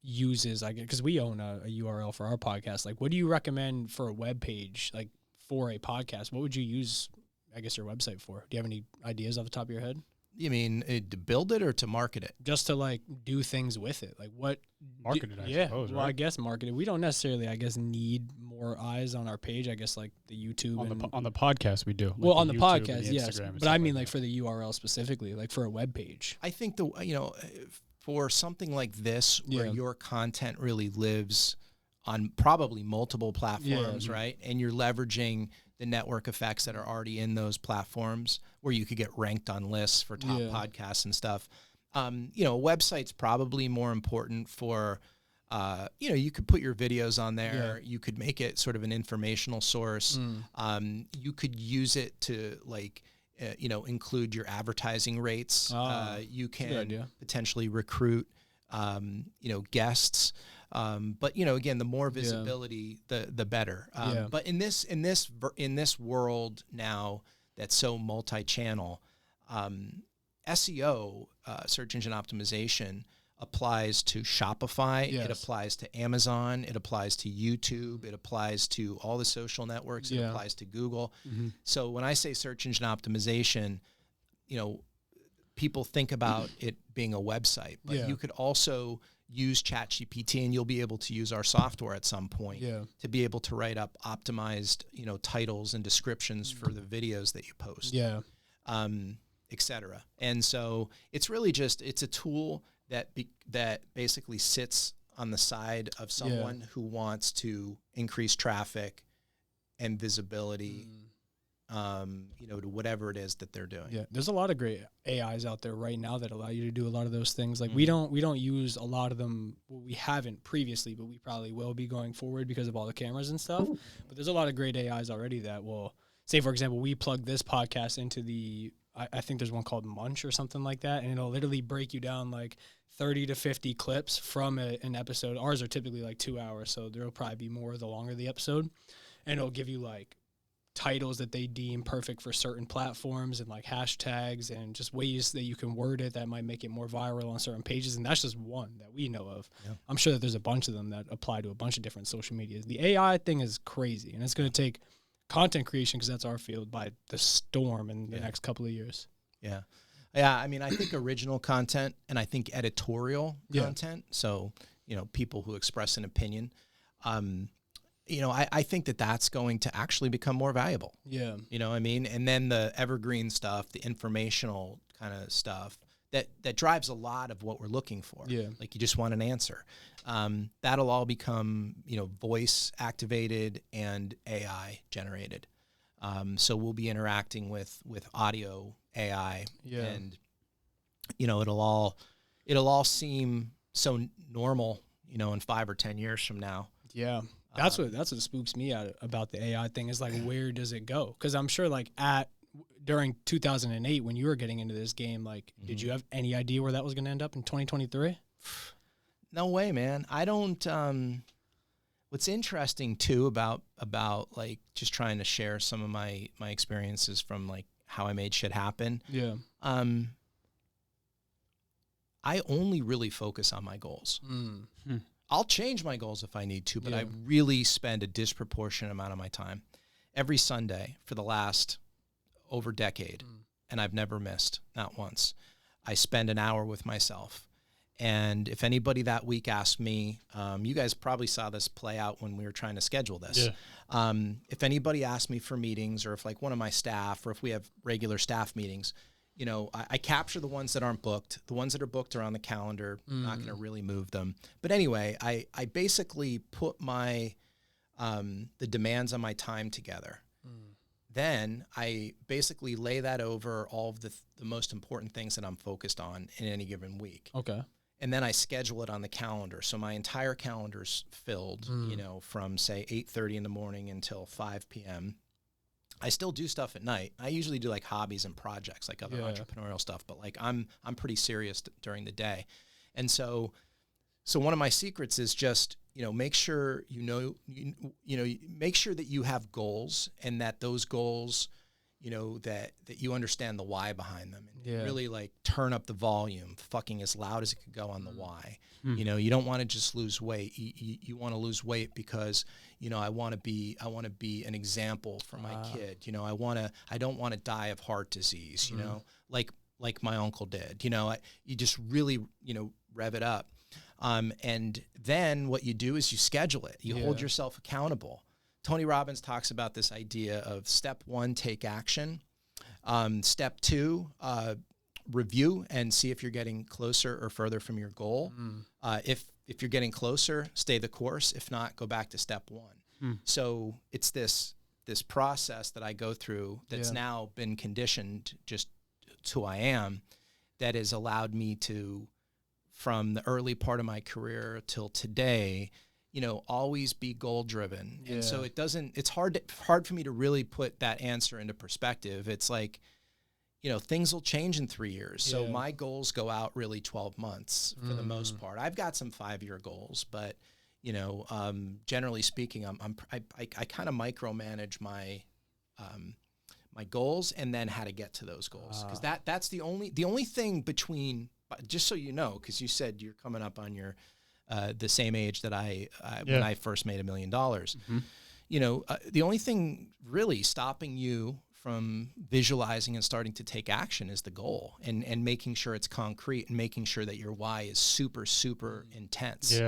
uses, like, because we own a URL for our podcast, like, what do you recommend for a web page, like, for a podcast? What would you use, I guess, your website for? Do you have any ideas off the top of your head? You mean to build it or to market it? Just to, like, do things with it. Like, what? Market it, I suppose, well, right? I guess market it. We don't necessarily, I guess, need more eyes on our page. I guess, like, the YouTube. On the podcast, we do. Like well, on the YouTube podcast, the yes. But I mean, like, for the URL specifically, like, for a web page. I think for something like this, where your content really lives on probably multiple platforms, right? And you're leveraging the network effects that are already in those platforms, where you could get ranked on lists for top podcasts and stuff. A website's probably more important for, you could put your videos on there. You could make it sort of an informational source. You could use it to, like, include your advertising rates. You can potentially recruit, guests. But again, the more visibility, the better. But in this world now that's so multi-channel, SEO, search engine optimization, applies to Shopify. It applies to Amazon. It applies to YouTube. It applies to all the social networks. It applies to Google. So when I say search engine optimization, people think about it being a website, but you could also use ChatGPT, and you'll be able to use our software at some point to be able to write up optimized, titles and descriptions for the videos that you post, et cetera. And so it's really it's a tool that basically sits on the side of someone who wants to increase traffic and visibility, to whatever it is that they're doing. Yeah, there's a lot of great AIs out there right now that allow you to do a lot of those things. Like we don't use a lot of them. Well, we haven't previously, but we probably will be going forward because of all the cameras and stuff. But there's a lot of great AIs already that will say, for example, we plug this podcast into I think there's one called Munch or something like that, and it'll literally break you down like 30 to 50 clips from an episode. Ours are typically like 2 hours, so there'll probably be more the longer the episode, and it'll give you like titles that they deem perfect for certain platforms and like hashtags and just ways that you can word it that might make it more viral on certain pages. And that's just one that we know of. Yeah. I'm sure that there's a bunch of them that apply to a bunch of different social medias. The AI thing is crazy, and it's going to take content creation, because that's our field, by the storm in the next couple of years. Yeah. I mean, I think original content and I think editorial content. So, people who express an opinion, I think that's going to actually become more valuable. Yeah. You know what I mean? And then the evergreen stuff, the informational kind of stuff that drives a lot of what we're looking for. Yeah. Like, you just want an answer. That'll all become, voice activated and AI generated. So we'll be interacting with audio AI, and, it'll all seem so normal, in 5 or 10 years from now. Yeah. That's what spooks me out about the AI thing, is like, where does it go? Because I'm sure like during 2008, when you were getting into this game, like, did you have any idea where that was going to end up in 2023? No way, man. I don't. What's interesting too about like just trying to share some of my experiences from like how I made shit happen. Yeah. I only really focus on my goals. I'll change my goals if I need to, but I really spend a disproportionate amount of my time every Sunday for the last over decade, and I've never missed, not once. I spend an hour with myself. And if anybody that week asked me, you guys probably saw this play out when we were trying to schedule this. Yeah. If anybody asked me for meetings, or if like one of my staff, or if we have regular staff meetings, I capture the ones that aren't booked. The ones that are booked are on the calendar. Not going to really move them. But anyway, I basically put my the demands on my time together. Then I basically lay that over all of the most important things that I'm focused on in any given week. Okay. And then I schedule it on the calendar. So my entire calendar's filled, from say 8:30 in the morning until 5 p.m. I still do stuff at night. I usually do like hobbies and projects, like other entrepreneurial stuff, but like I'm pretty serious during the day. And so one of my secrets is just, make sure make sure that you have goals, and that those goals, you know, that you understand the why behind them, and really like turn up the volume fucking as loud as it could go on the why. You know, you don't want to just lose weight. You want to lose weight because, you know, I want to be an example for my kid. You know, I don't want to die of heart disease, you know, like my uncle did. You know, you just really, you know, rev it up. And then what you do is you schedule it. You hold yourself accountable. Tony Robbins talks about this idea of step 1, take action. Step 2, review and see if you're getting closer or further from your goal. If you're getting closer, stay the course. If not, go back to step 1. So it's this process that I go through that's now been conditioned just to who I am, that has allowed me to, from the early part of my career till today, you know, always be goal driven. And so it's hard for me to really put that answer into perspective. It's like, you know, things will change in 3 years. So my goals go out really 12 months for the most part. I've got some 5-year goals, but, you know, generally speaking, I kind of micromanage my goals and then how to get to those goals. Cause that's the only thing between, just so you know, cause you said you're coming up on your, the same age that when I first made $1 million, you know, the only thing really stopping you from visualizing and starting to take action is the goal, and making sure it's concrete and making sure that your why is super, super intense.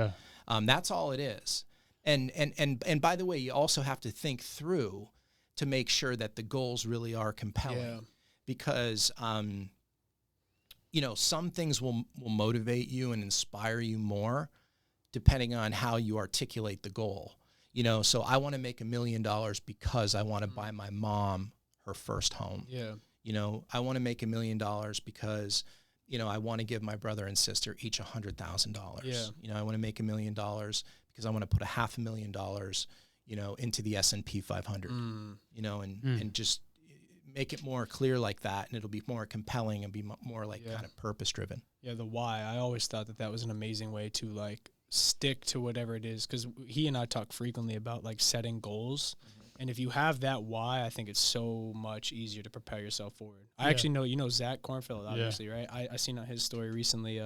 That's all it is. And by the way, you also have to think through to make sure that the goals really are compelling, because, you know, some things will motivate you and inspire you more depending on how you articulate the goal. You know, so I want to make $1 million because I want to buy my mom her first home. You know, I want to make $1 million because, you know, I want to give my brother and sister each $100,000. You know, I want to make $1 million because I want to put $500,000, you know, into the S&P 500, you know, and just make it more clear like that, and it'll be more compelling and be more like kind of purpose driven. Yeah, the why. I always thought that was an amazing way to like stick to whatever it is, because he and I talk frequently about like setting goals. And if you have that why, I think it's so much easier to prepare yourself forward. I actually know, you know, Zach Kornfeld, obviously, right? I seen on his story recently,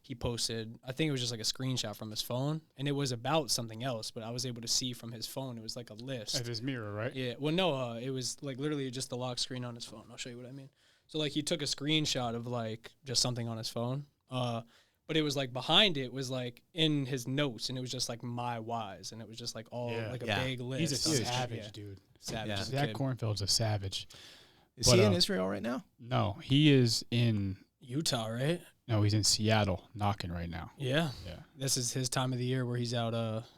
he posted, I think it was just like a screenshot from his phone, and it was about something else, but I was able to see from his phone, it was like a list. At his mirror, right? Yeah. Well, no, it was like literally just the lock screen on his phone. I'll show you what I mean. So like he took a screenshot of like just something on his phone, but it was like behind it was like in his notes, and it was just like my whys, and it was just like all like a big list. He's a savage, dude. Savage. Zach Kornfeld's a savage. Is he in Israel right now? No, he is in Utah, right? No, he's in Seattle knocking right now. Yeah. This is his time of the year where he's out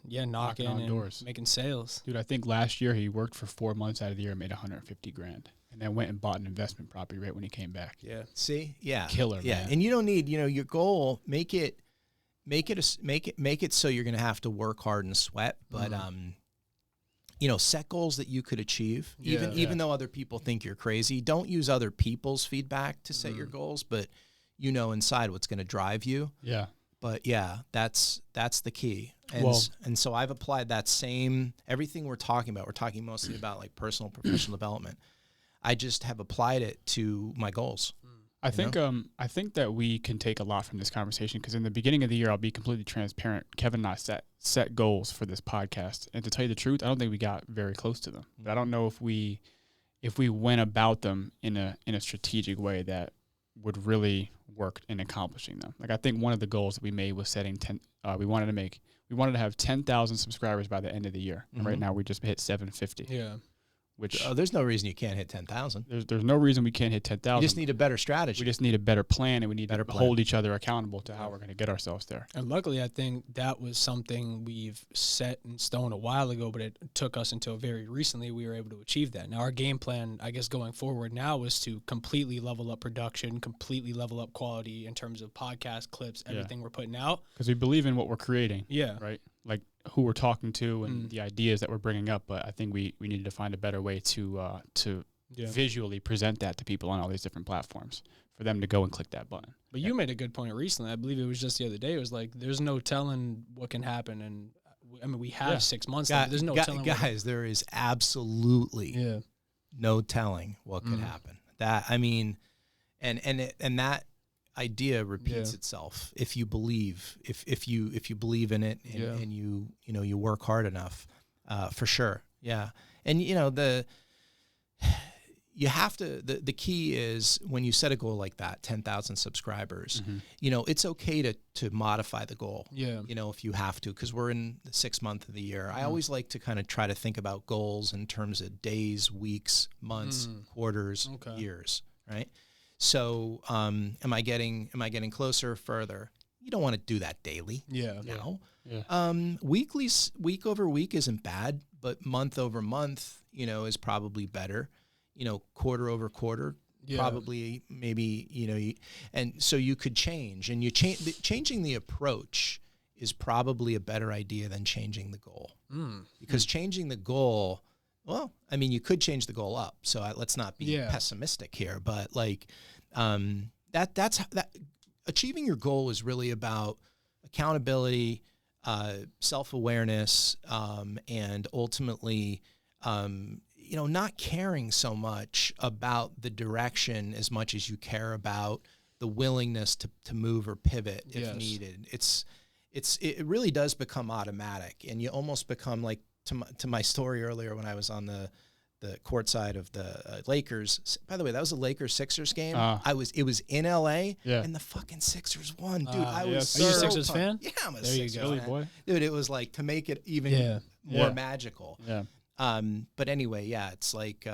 knocking on doors, making sales. Dude, I think last year he worked for 4 months out of the year and made $150,000. And then went and bought an investment property right when he came back. Yeah. See? Yeah. Killer, man. And you don't need, you know, your goal, make it so you're going to have to work hard and sweat, but you know, set goals that you could achieve, even though other people think you're crazy. Don't use other people's feedback to set your goals, but you know inside what's going to drive you. Yeah. But yeah, that's the key. And so I've applied that same, everything we're talking about, we're talking mostly about like personal, professional development. I just have applied it to my goals. I think that we can take a lot from this conversation, because in the beginning of the year, I'll be completely transparent. Kevin and I set goals for this podcast, and to tell you the truth, I don't think we got very close to them. But I don't know if we went about them in a strategic way that would really work in accomplishing them. Like I think one of the goals that we made was setting we wanted to have 10,000 subscribers by the end of the year. And right now we just hit 750. Yeah. Which there's no reason you can't hit 10,000. There's no reason we can't hit 10,000. You just need a better strategy. We just need a better plan, and we need to hold each other accountable to how we're going to get ourselves there. And luckily, I think that was something we've set in stone a while ago, but it took us until very recently we were able to achieve that. Now, our game plan, I guess, going forward now is to completely level up production, completely level up quality in terms of podcast clips, everything we're putting out. Because we believe in what we're creating. Yeah. Right? Like who we're talking to and the ideas that we're bringing up, but I think we needed to find a better way to visually present that to people on all these different platforms for them to go and click that button. But you made a good point recently. I believe it was just the other day. It was like, there's no telling what can happen. And I mean, we have 6 months. There's no telling. Guys, there is absolutely no telling what could happen. That, I mean, and that idea repeats itself if you believe, if you believe in it and you work hard enough, for sure. Yeah. And you have to, the key is when you set a goal like that, 10,000 subscribers, it's okay to modify the goal, if you have to, because we're in the 6th month of the year. I always like to kind of try to think about goals in terms of days, weeks, months, quarters, years, right? So, am I getting closer, further? You don't want to do that daily. No. Week over week isn't bad, but month over month, is probably better. Quarter over quarter, probably, maybe, and so you could change, and changing the approach is probably a better idea than changing the goal, because changing the goal, well, I mean, you could change the goal up. So let's not be pessimistic here, but like, that's achieving your goal is really about accountability, self-awareness, and ultimately, not caring so much about the direction as much as you care about the willingness to move or pivot if needed. It really does become automatic, and you almost become like, to my story earlier when I was on the courtside of the Lakers. By the way, that was a Lakers-Sixers game. It was in LA, and the fucking Sixers won, dude. I was so Are you a Sixers fan? Yeah, I'm a there Sixers you go. fan. Boy. Dude, it was like to make it even more magical. Yeah. But anyway, it's like you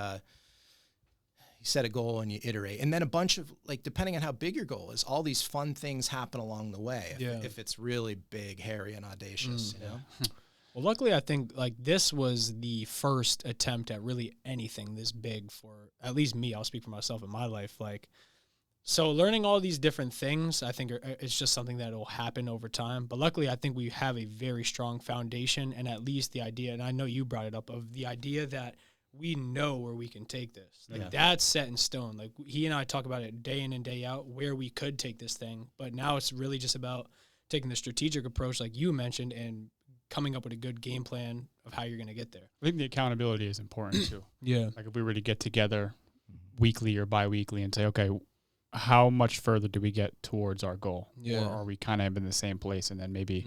set a goal and you iterate, and then a bunch of, like, depending on how big your goal is, all these fun things happen along the way. If it's really big, hairy, and audacious, Well, luckily, I think like this was the first attempt at really anything this big for at least me. I'll speak for myself in my life. Like, so learning all these different things, I think it's just something that will happen over time. But luckily, I think we have a very strong foundation, and at least the idea, and I know you brought it up, of the idea that we know where we can take this. Like that's set in stone. Like he and I talk about it day in and day out, where we could take this thing. But now it's really just about taking the strategic approach, like you mentioned, and coming up with a good game plan of how you're going to get there. I think the accountability is important too. Like if we were to get together weekly or bi-weekly and say, okay, how much further do we get towards our goal? Or are we kind of in the same place, and then maybe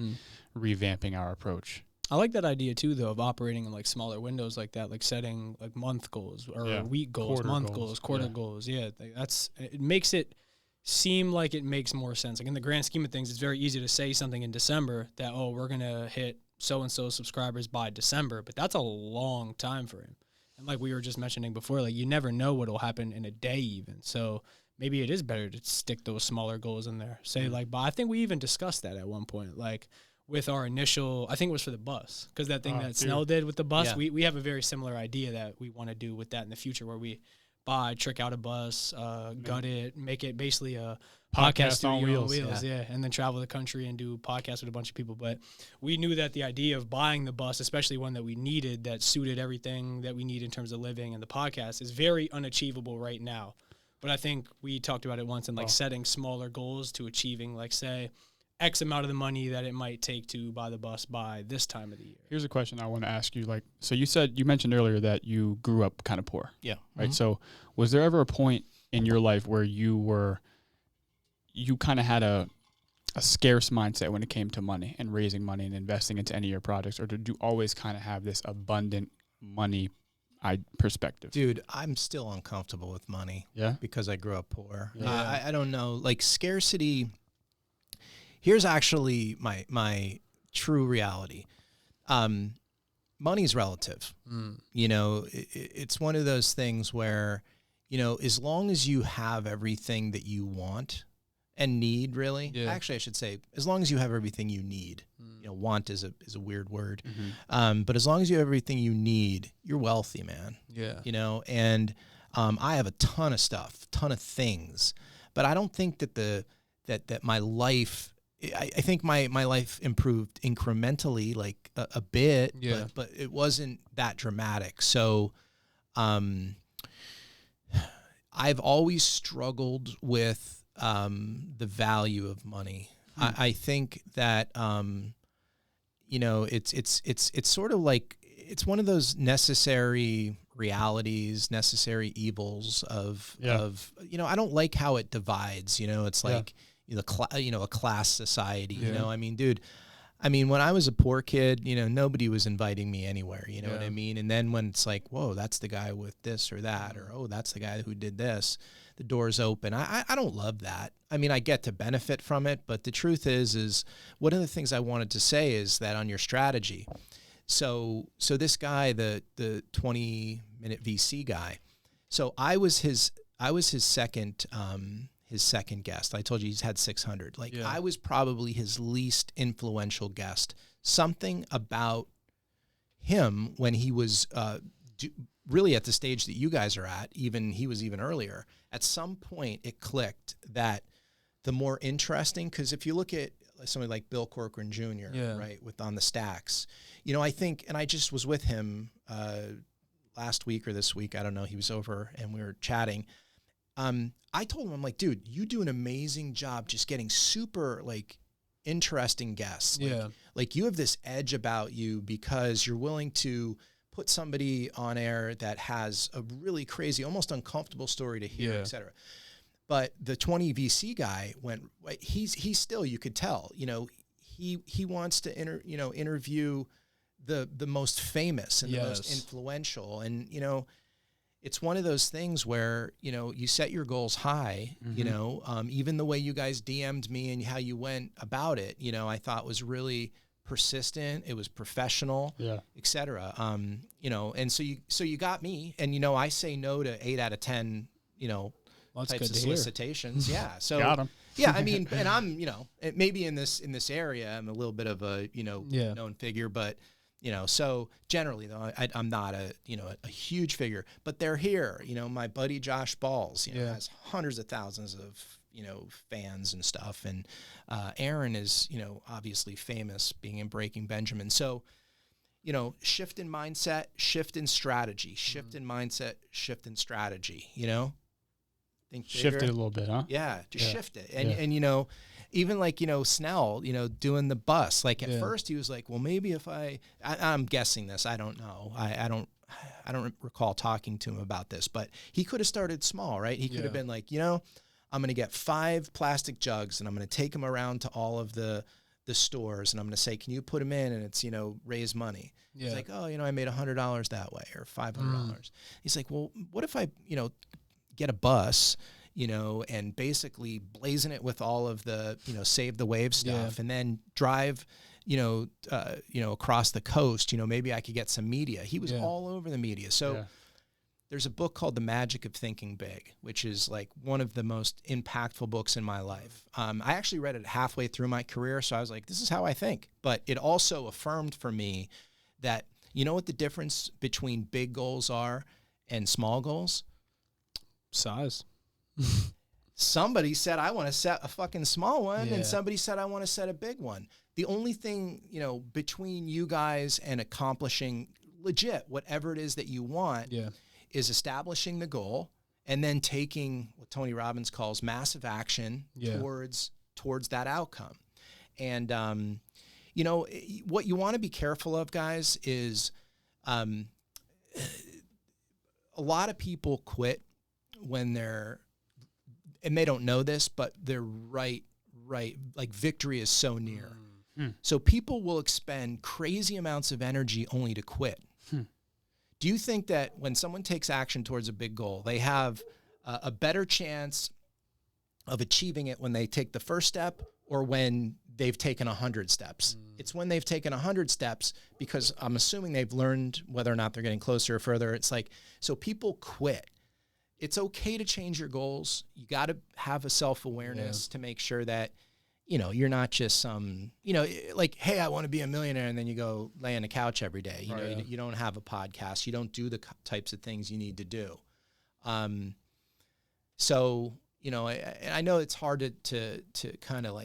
revamping our approach? I like that idea too, though, of operating in like smaller windows like that, like setting like month goals or week goals, month goals, quarter goals. It makes it seem like it makes more sense. Like in the grand scheme of things, it's very easy to say something in December that, oh, we're going to hit so-and-so subscribers by December, but that's a long time for him. And like we were just mentioning before, like you never know what will happen in a day even. So maybe it is better to stick those smaller goals in there. Say like, but I think we even discussed that at one point, like with our initial, I think it was for the bus, because that thing that Snell did with the bus, we have a very similar idea that we want to do with that in the future, where we trick out a bus, gut it, make it basically a podcast on wheels, and then travel the country and do podcasts with a bunch of people. But we knew that the idea of buying the bus, especially one that we needed, that suited everything that we need in terms of living and the podcast, is very unachievable right now. But I think we talked about it once, and like setting smaller goals to achieving, like say, X amount of the money that it might take to buy the bus by this time of the year. Here's a question I want to ask you. Like, so you mentioned earlier that you grew up kind of poor. Yeah. Right. So was there ever a point in your life where you kind of had a scarce mindset when it came to money and raising money and investing into any of your projects, or did you always kind of have this abundant money perspective? Dude, I'm still uncomfortable with money. Yeah. Because I grew up poor. I don't know, like scarcity. Here's actually my true reality. Money's relative. It's one of those things where, as long as you have everything that you want and need, really. Actually, I should say, as long as you have everything you need. Want is a weird word. But as long as you have everything you need, you're wealthy, man. And I have a ton of stuff, ton of things, but I don't think that that my life. I think my life improved incrementally, like a bit, but it wasn't that dramatic. So I've always struggled with the value of money. I think that it's sort of like, it's one of those necessary realities, necessary evils of, I don't like how it divides, it's like, a class society, I mean, dude, when I was a poor kid, nobody was inviting me anywhere, you know what I mean? And then when it's like, whoa, that's the guy with this or that, or, oh, that's the guy who did this, the door's open. I don't love that. I get to benefit from it, but the truth is one of the things I wanted to say is that on your strategy, so this guy, the 20-minute VC guy, so I was his second guest. I told you he's had 600. I was probably his least influential guest. Something about him when he was really at the stage that you guys are at, he was even earlier. At some point, it clicked that the more interesting, because if you look at somebody like Bill Corcoran Jr., right, with On the Stacks, I think, and I just was with him last week or this week, I don't know, he was over and we were chatting. I told him, I'm like, dude, you do an amazing job just getting super interesting guests. Like you have this edge about you because you're willing to put somebody on air that has a really crazy, almost uncomfortable story to hear, et cetera. But the 20 VC guy he's still, you could tell, he wants to interview the most famous and the most influential. And, it's one of those things where, you set your goals high, even the way you guys DM'd me and how you went about it, I thought was really persistent. It was professional, et cetera. And so you got me, and, I say no to 8 out of 10, types of solicitations. Yeah. So got 'em. Yeah. And I'm, maybe in this area, I'm a little bit of a, known figure, but, so generally though, I'm not a huge figure, but they're here. My buddy Josh Balls, has hundreds of thousands of, fans and stuff. And Aaron is, obviously famous being in Breaking Benjamin. So, shift in mindset, shift in strategy, shift in mindset, shift in strategy, Think shift it a little bit, huh? Yeah, just shift it. And even Snell, doing the bus, at first he was like, well, maybe if I'm guessing this, I don't know. I don't recall talking to him about this, but he could have started small, right? He could have been like, I'm going to get 5 plastic jugs and I'm going to take them around to all of the stores and I'm going to say, can you put them in? And it's, raise money. He's like, oh, I made $100 that way or $500. He's like, well, what if I, get a bus, and basically blazon it with all of the, save the wave stuff and then drive, across the coast, maybe I could get some media. He was all over the media. So there's a book called The Magic of Thinking Big, which is one of the most impactful books in my life. I actually read it halfway through my career. So I was like, this is how I think. But it also affirmed for me that, what the difference between big goals are and small goals? Size. Somebody said, I want to set a fucking small one. And somebody said, I want to set a big one. The only thing, between you guys and accomplishing legit, whatever it is that you want, is establishing the goal and then taking what Tony Robbins calls massive action towards that outcome. And, what you want to be careful of, guys, is a lot of people quit when and they don't know this, but they're right, victory is so near. So people will expend crazy amounts of energy only to quit. Do you think that when someone takes action towards a big goal, they have a better chance of achieving it when they take the first step or when they've taken 100 steps? It's when they've taken 100 steps, because I'm assuming they've learned whether or not they're getting closer or further. It's so people quit. It's okay to change your goals. You got to have a self-awareness to make sure that, you're not just some, hey, I want to be a millionaire. And then you go lay on the couch every day. You don't have a podcast. You don't do the types of things you need to do. So, I know it's hard to kind of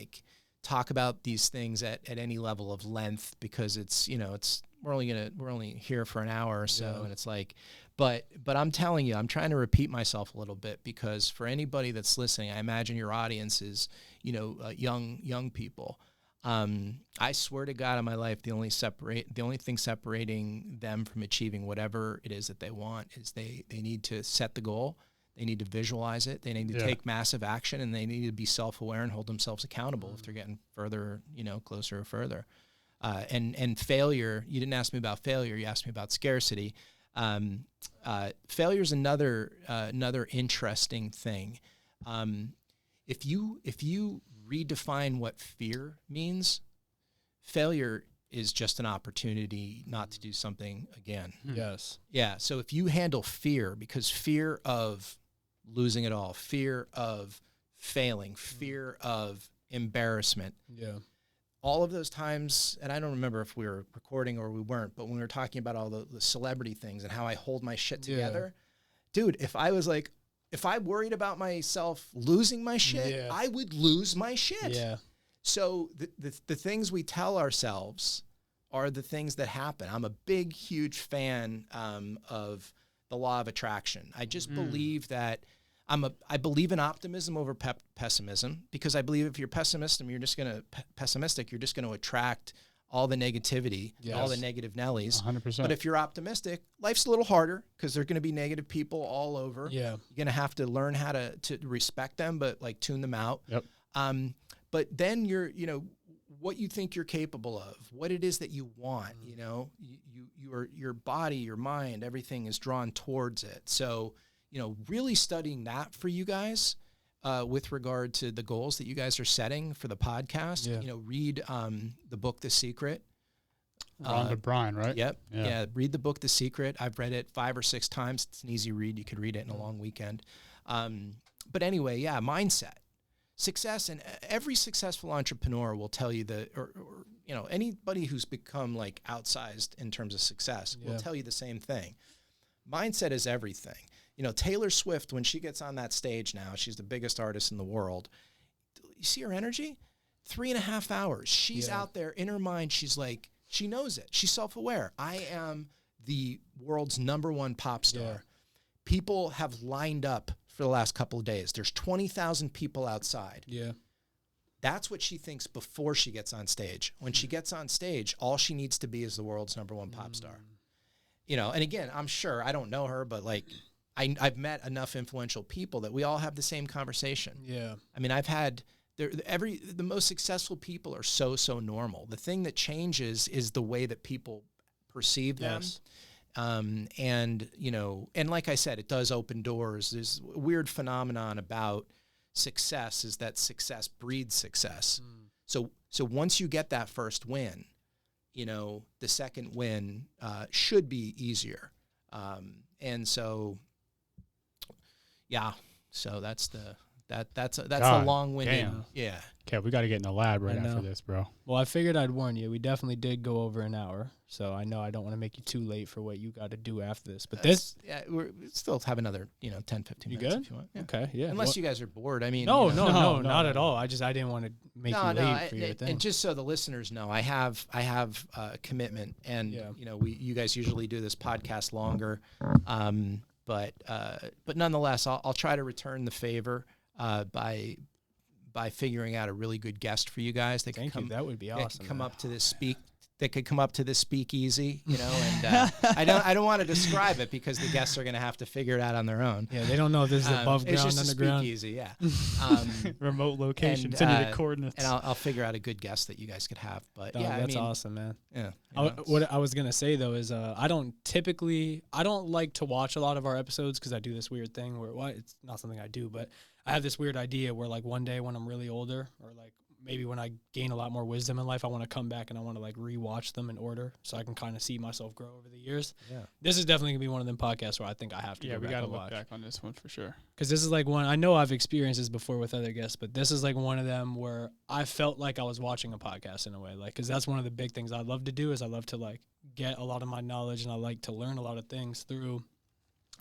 talk about these things at any level of length, because it's, we're only here for an hour or so. And it's but I'm telling you, I'm trying to repeat myself a little bit, because for anybody that's listening, I imagine your audience is, young people. I swear to God in my life, the only thing separating them from achieving whatever it is that they want is they need to set the goal. They need to visualize it. They need to take massive action, and they need to be self-aware and hold themselves accountable if they're getting further, closer or further. And failure, you didn't ask me about failure. You asked me about scarcity. Failure is another interesting thing. If you redefine what fear means, failure is just an opportunity not to do something again. Yes. Yeah. So if you handle fear, because fear of losing it all, fear of failing, fear of embarrassment. Yeah. All of those times, and I don't remember if we were recording or we weren't, but when we were talking about all the celebrity things and how I hold my shit together, dude, if I worried about myself losing my shit, I would lose my shit. Yeah. So the things we tell ourselves are the things that happen. I'm a big, huge fan of the law of attraction. I just believe that I believe in optimism over pessimism, because I believe if you're pessimistic, you're just going to attract all the negativity, all the negative Nellies. 100%. But if you're optimistic, life's a little harder because there are going to be negative people all over. Yeah. You're going to have to learn how to respect them, but like tune them out. Yep. But then what you think you're capable of, what it is that you want, your body, your mind, everything is drawn towards it. So, really studying that for you guys with regard to the goals that you guys are setting for the podcast. Read the book The Secret. Rhonda Bryan, right? Yep. Yeah. Read the book The Secret. I've read it 5 or 6 times. It's an easy read. You could read it in a long weekend. But anyway, mindset. Success, and every successful entrepreneur will tell you or anybody who's become like outsized in terms of success will tell you the same thing. Mindset is everything. Taylor Swift, when she gets on that stage now, she's the biggest artist in the world. You see her energy? 3.5 hours. She's out there in her mind. She's like, she knows it. She's self-aware. I am the world's #1 pop star. Yeah. People have lined up for the last couple of days. There's 20,000 people outside. Yeah. That's what she thinks before she gets on stage. When she gets on stage, all she needs to be is the world's #1 pop star. And again, I'm sure, I don't know her, but like, I've met enough influential people that we all have the same conversation. Yeah. I mean, I've had the most successful people are so normal. The thing that changes is the way that people perceive them. Yes. And like I said, it does open doors. There's a weird phenomenon about success is that success breeds success. So once you get that first win, the second win should be easier. And so, so that's a long-winded. Damn. Yeah. Okay, we got to get in the lab right after this, bro. Well, I figured I'd warn you. We definitely did go over an hour, so I know I don't want to make you too late for what you got to do after this. But we still have another 10, 15 minutes if you want. Yeah. Okay, yeah. Unless you guys are bored. I mean, no, not at all. I didn't want to make you late for your thing. And just so the listeners know, I have a commitment, and you guys usually do this podcast longer, but nonetheless, I'll try to return the favor by figuring out a really good guest for you guys. That would be awesome. They could come up to this speakeasy, and I don't want to describe it because the guests are going to have to figure it out on their own. Yeah, they don't know if this is above ground, it's just underground. A speakeasy, yeah. Remote location, send you the coordinates. And I'll figure out a good guest that you guys could have. But that's awesome, man. Yeah. What I was gonna say though is I don't like to watch a lot of our episodes because I do this weird thing where it's not something I do, but I have this weird idea where like one day when I'm really older, or like maybe when I gain a lot more wisdom in life, I want to come back and I want to like rewatch them in order so I can kind of see myself grow over the years. Yeah. This is definitely gonna be one of them podcasts where I think I have to go back and watch. Yeah, we gotta look back on this one for sure. Because this is like one, I know I've experienced this before with other guests, but this is like one of them where I felt like I was watching a podcast in a way. Like, because that's one of the big things I love to do is I love to like get a lot of my knowledge, and I like to learn a lot of things through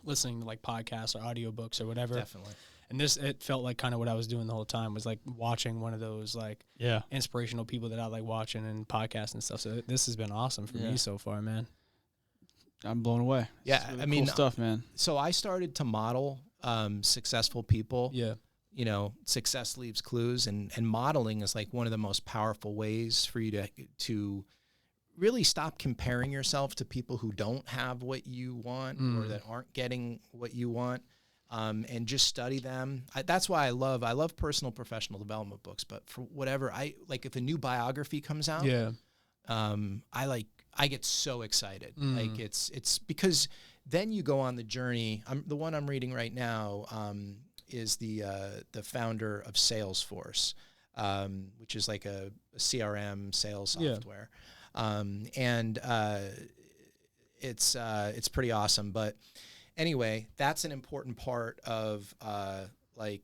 listening to like podcasts or audiobooks or whatever. Definitely. And it felt like kind of what I was doing the whole time was like watching one of those like inspirational people that I like watching and podcasts and stuff. So this has been awesome for me so far, man. I'm blown away. Yeah, really cool stuff, man. So I started to model successful people success leaves clues, and modeling is like one of the most powerful ways for you to really stop comparing yourself to people who don't have what you want or that aren't getting what you want, and just study them. That's why I love personal professional development books, but for whatever, if a new biography comes out, I get so excited. Like it's because then you go on the journey. The one I'm reading right now is the founder of Salesforce, which is like a CRM sales software. It's pretty awesome. But anyway, that's an important part of like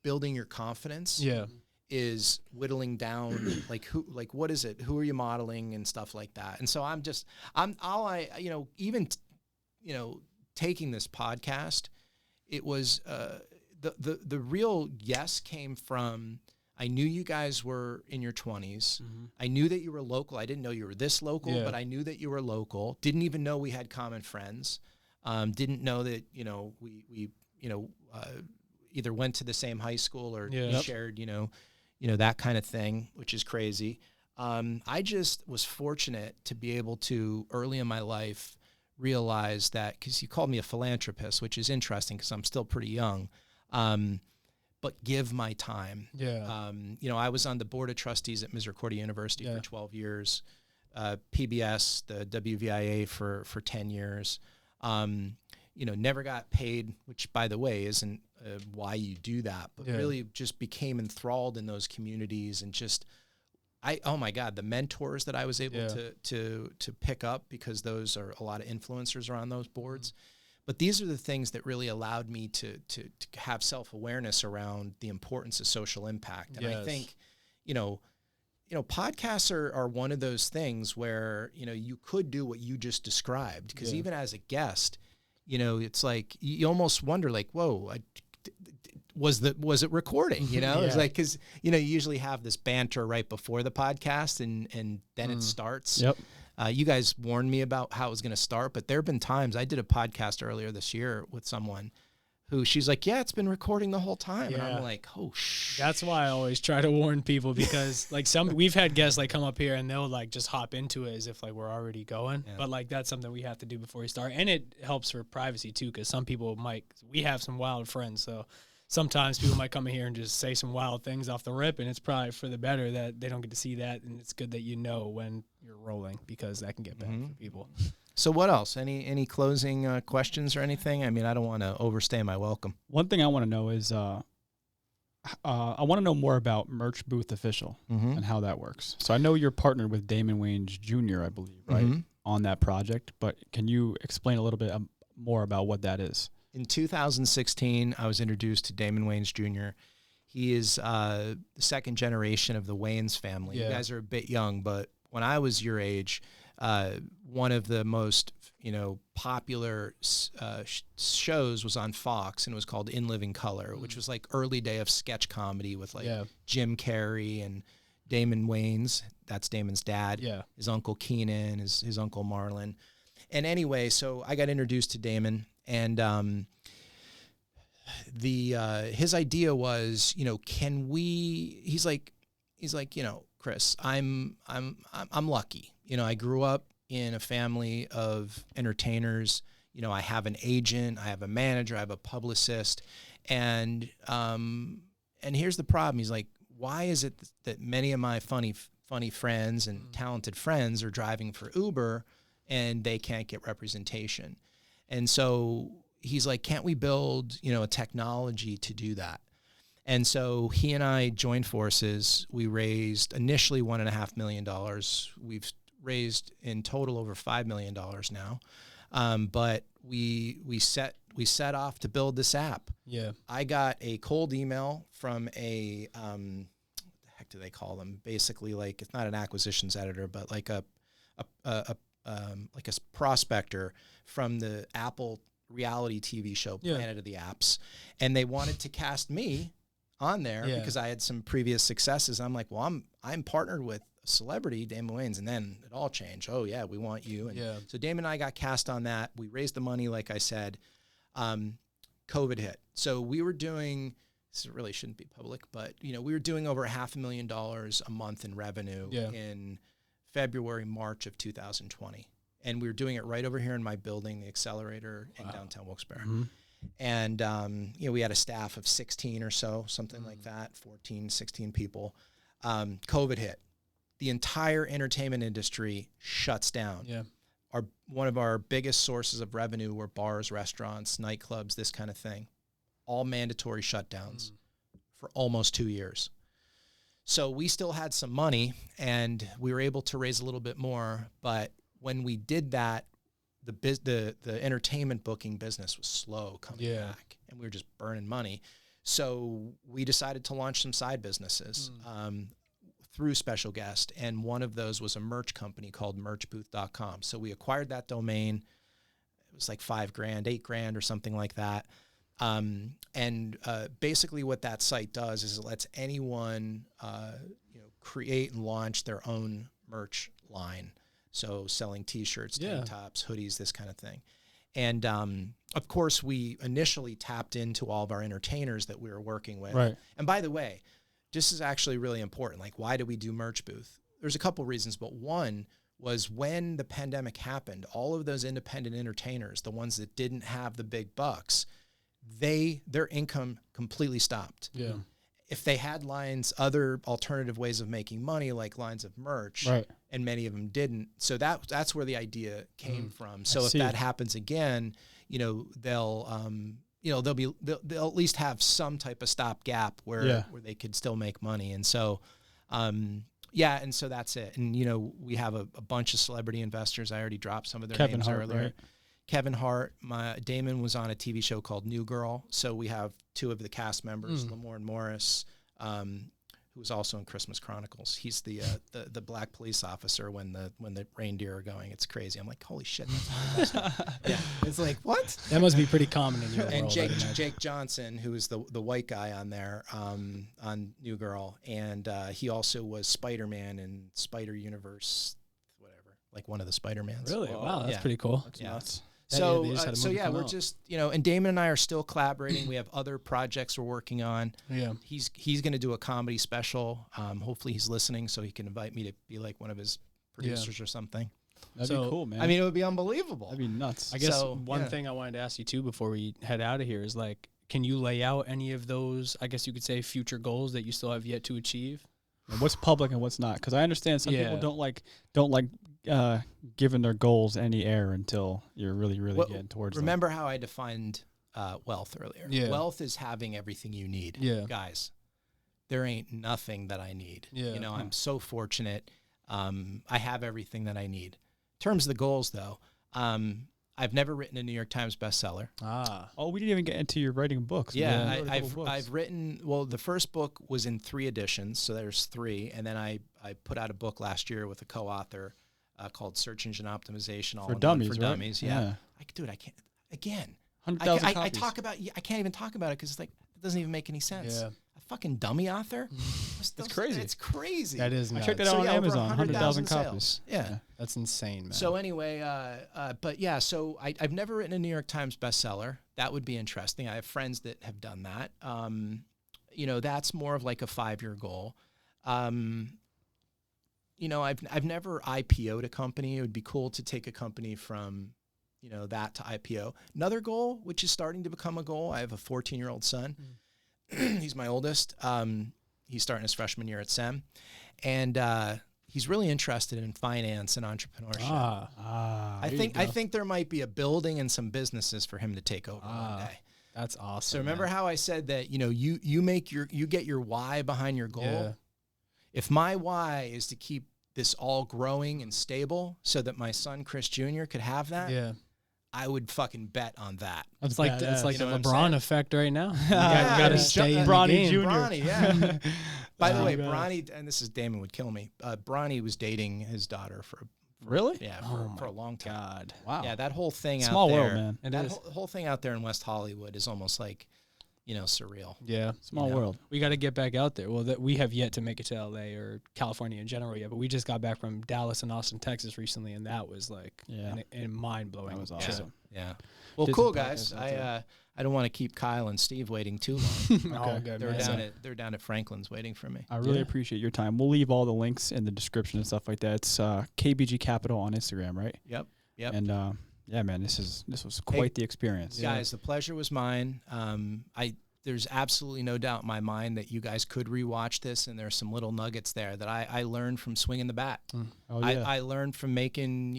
building your confidence. Is whittling down what is it? Who are you modeling and stuff like that. And so taking this podcast, it was the real yes came from, I knew you guys were in your 20s. I knew that you were local. I didn't know you were this local, but I knew that you were local. Didn't even know we had common friends. Didn't know that, we either went to the same high school or shared, that kind of thing, which is crazy. I just was fortunate to be able to, early in my life, realize that, because you called me a philanthropist, which is interesting because I'm still pretty young, but give my time. I was on the board of trustees at Misericordia University for 12 years, PBS, the WVIA for 10 years. Never got paid, which, by the way, isn't why you do that, but really just became enthralled in those communities, and just, oh my God, the mentors that I was able to pick up, because those are a lot of influencers around those boards. But these are the things that really allowed me to have self-awareness around the importance of social impact. And I think, podcasts are one of those things where, you could do what you just described, because even as a guest, it's like, you almost wonder, like, whoa, was it recording? It's like, because, you usually have this banter right before the podcast, and then it starts. You guys warned me about how it was going to start, but there have been times, I did a podcast earlier this year with someone who, she's like, yeah, it's been recording the whole time. And I'm like, oh, That's why I always try to warn people, because like we've had guests like come up here and they'll like just hop into it as if like we're already going. But like, that's something we have to do before we start. And it helps for privacy too, because some people we have some wild friends. So sometimes people might come in here and just say some wild things off the rip, and it's probably for the better that they don't get to see that. And it's good that when you're rolling, because that can get bad for people. So what else? Any closing questions or anything? I mean, I don't want to overstay my welcome. One thing I want to know is I want to know more about Merch Booth Official and how that works. So I know you're partnered with Damon Wayans Jr., I believe, right, on that project. But can you explain a little bit more about what that is? In 2016, I was introduced to Damon Wayans Jr. He is the second generation of the Wayans family. You guys are a bit young, but when I was your age, one of the most popular shows was on Fox, and it was called In Living Color, which was like early day of sketch comedy with like Jim Carrey and Damon Wayans. That's Damon's dad. His uncle Keenan, his uncle Marlon. And anyway, so I got introduced to Damon, and his idea was, he's like, Kris, I'm lucky. I grew up in a family of entertainers. I have an agent, I have a manager, I have a publicist, and here's the problem. He's like, why is it that many of my funny friends and talented friends are driving for Uber and they can't get representation? And so he's like, can't we build, a technology to do that? And so he and I joined forces. We raised initially $1.5 million. We've raised in total over $5 million now. But we set off to build this app. I got a cold email from a, what the heck do they call them? Basically, like, it's not an acquisitions editor, but like a prospector from the Apple reality TV show, Planet of the Apps. And they wanted to cast me on there because I had some previous successes. I'm like, well, I'm partnered with a celebrity, Damon Wayans, and then it all changed. Oh yeah, we want you. And so Damon and I got cast on that. We raised the money, like I said. COVID hit. So we were doing, this really shouldn't be public, but we were doing over $500,000 a month in revenue in February, March of 2020. And we were doing it right over here in my building, the Accelerator in downtown Wilkes-Barre. Mm-hmm. And, we had a staff of 16 or so, something like that, 14, 16 people. COVID hit. The entire entertainment industry shuts down. Yeah. One of our biggest sources of revenue were bars, restaurants, nightclubs, this kind of thing. All mandatory shutdowns for almost 2 years. So we still had some money, and we were able to raise a little bit more. But when we did that, the entertainment booking business was slow coming back, and we were just burning money. So we decided to launch some side businesses through Special Guest, and one of those was a merch company called merchbooth.com. So we acquired that domain. It was like $5,000, $8,000 or something like that. Basically what that site does is it lets anyone create and launch their own merch line. So selling T-shirts, tank tops, hoodies, this kind of thing. And of course, we initially tapped into all of our entertainers that we were working with. Right. And by the way, this is actually really important. Like, why do we do Merch Booth? There's a couple reasons, but one was when the pandemic happened, all of those independent entertainers, the ones that didn't have the big bucks, their income completely stopped. Yeah. If they had lines, other alternative ways of making money, like lines of merch, and many of them didn't. So that's where the idea came from. So if that happens again, they'll at least have some type of stopgap where they could still make money. And so, and so that's it. And, we have a bunch of celebrity investors. I already dropped some of their names earlier. Right? Kevin Hart, Damon was on a TV show called New Girl. So we have two of the cast members, Lamorne Morris, who was also in Christmas Chronicles. He's the black police officer when the reindeer are going. It's crazy. I'm like, holy shit. That's yeah. It's like, what? That must be pretty common in your world. And Jake Johnson, who is the white guy on there, on New Girl. And he also was Spider-Man in Spider Universe, whatever, like one of the Spider-Mans. Really? Wow, that's pretty cool. That's nuts. So we're just, and Damon and I are still collaborating. We have other projects we're working on. Yeah. He's going to do a comedy special. Hopefully he's listening so he can invite me to be like one of his producers or something. That'd be cool, man. I mean, it would be unbelievable. That'd be nuts. I guess one thing I wanted to ask you too before we head out of here is like, can you lay out any of those, I guess you could say, future goals that you still have yet to achieve? And what's public and what's not? Because I understand some people don't like giving their goals any air until you're really getting towards them. Remember how I defined wealth earlier? Yeah. Wealth is having everything you need. Yeah. Guys, there ain't nothing that I need. Yeah. I'm so fortunate. I have everything that I need. In terms of the goals, though, I've never written a New York Times bestseller. Oh, we didn't even get into your writing books. Yeah, I've written, the first book was in 3 editions, so there's 3, and then I put out a book last year with a co-author called Search Engine Optimization for Dummies, right? Dummies, yeah. I can't, again, 100,000 I talk about, I can't even talk about it because it doesn't even make any sense. Yeah. A fucking dummy author? That's crazy. It's crazy. That is I nuts. checked it out on Amazon, 100,000 copies. Yeah. That's insane, man. So anyway, so I've never written a New York Times bestseller. That would be interesting. I have friends that have done that. That's more of like a 5-year goal. I've never IPO'd a company. It would be cool to take a company from, that to IPO. Another goal, which is starting to become a goal, I have a 14-year-old son. He's my oldest. He's starting his freshman year at SEM. And he's really interested in finance and entrepreneurship. I think there might be a building and some businesses for him to take over one day. That's awesome. So remember how I said that, you get your why behind your goal? Yeah. If my why is to keep this all growing and stable so that my son, Kris Jr., could have that, I would fucking bet on that. It's like the LeBron saying? Effect right now. You got to stay in the game. Jr. Bronny, yeah. By the way, Bronny, and this is Damon would kill me. Bronny was dating his daughter for really? Yeah, for a long time. God. Wow. Yeah, that whole thing Small out there. world, man. That whole thing out there in West Hollywood is almost like, surreal. Yeah. Small world. We got to get back out there. Well, we have yet to make it to LA or California in general yet, but we just got back from Dallas and Austin, Texas recently, and that was like a mind-blowing. That was awesome. Yeah. Well, cool guys. I don't want to keep Kyle and Steve waiting too long. Okay. They're down at Franklin's waiting for me. I really appreciate your time. We'll leave all the links in the description and stuff like that. It's KBG Capital on Instagram, right? Yep. And yeah, man, this was quite the experience. Guys, the pleasure was mine. There's absolutely no doubt in my mind that you guys could rewatch this, and there's some little nuggets there that I learned from swinging the bat. Oh, yeah. I learned from making,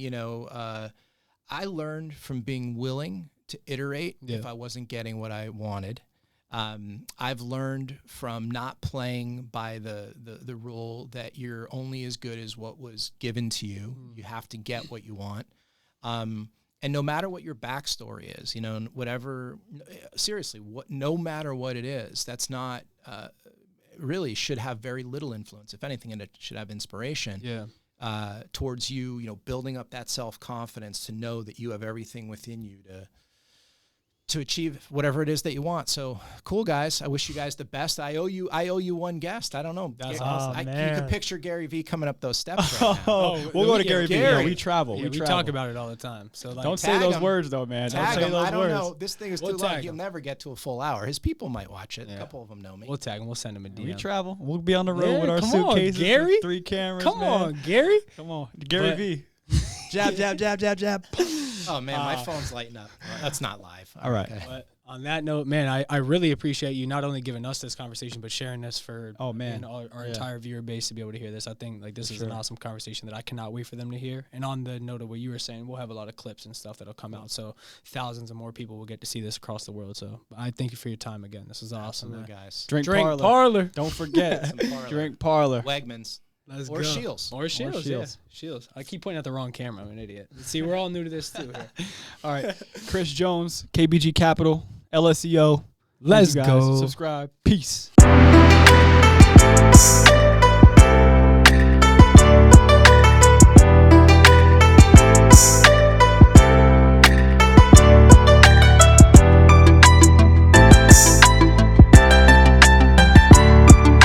I learned from being willing to iterate if I wasn't getting what I wanted. I've learned from not playing by the rule that you're only as good as what was given to you. You have to get what you want. And no matter what your backstory is, whatever, seriously, no matter what it is, that's not really should have very little influence. If anything, it should have inspiration towards you, building up that self-confidence to know that you have everything within you to achieve whatever it is that you want. So cool, guys. I wish you guys the best. I owe you one guest. I don't know. That's awesome. You can picture Gary V coming up those steps right now. We'll go to Gary V. Yeah, we travel. We talk about it all the time. So don't say those words though, man. Don't say those words. I don't know. This thing is too long. He'll never get to a full hour. His people might watch it. A couple of them know me. We'll tag him. We'll send him a DM. We travel. We'll be on the road with our suitcases. Gary? With 3 cameras. Come on, Gary. Come on, Gary V. Jab, jab, jab, jab, jab. Oh man, my phone's lighting up. That's not live. All right. Okay. But on that note, man, I really appreciate you not only giving us this conversation, but sharing this for our entire viewer base to be able to hear this. I think this is an awesome conversation that I cannot wait for them to hear. And on the note of what you were saying, we'll have a lot of clips and stuff that'll come out. So thousands of more people will get to see this across the world. So I thank you for your time again. This is awesome, man. Guys. Drink Parlor. Don't forget. Drink Parlor. Wegmans. Let's or go. Shields. Or Shields, yeah. Shields. I keep pointing at the wrong camera. I'm an idiot. See, we're all new to this, too. Here. All right. Kris Jones, KBG Capital, LSEO. Let's go. Subscribe. Peace.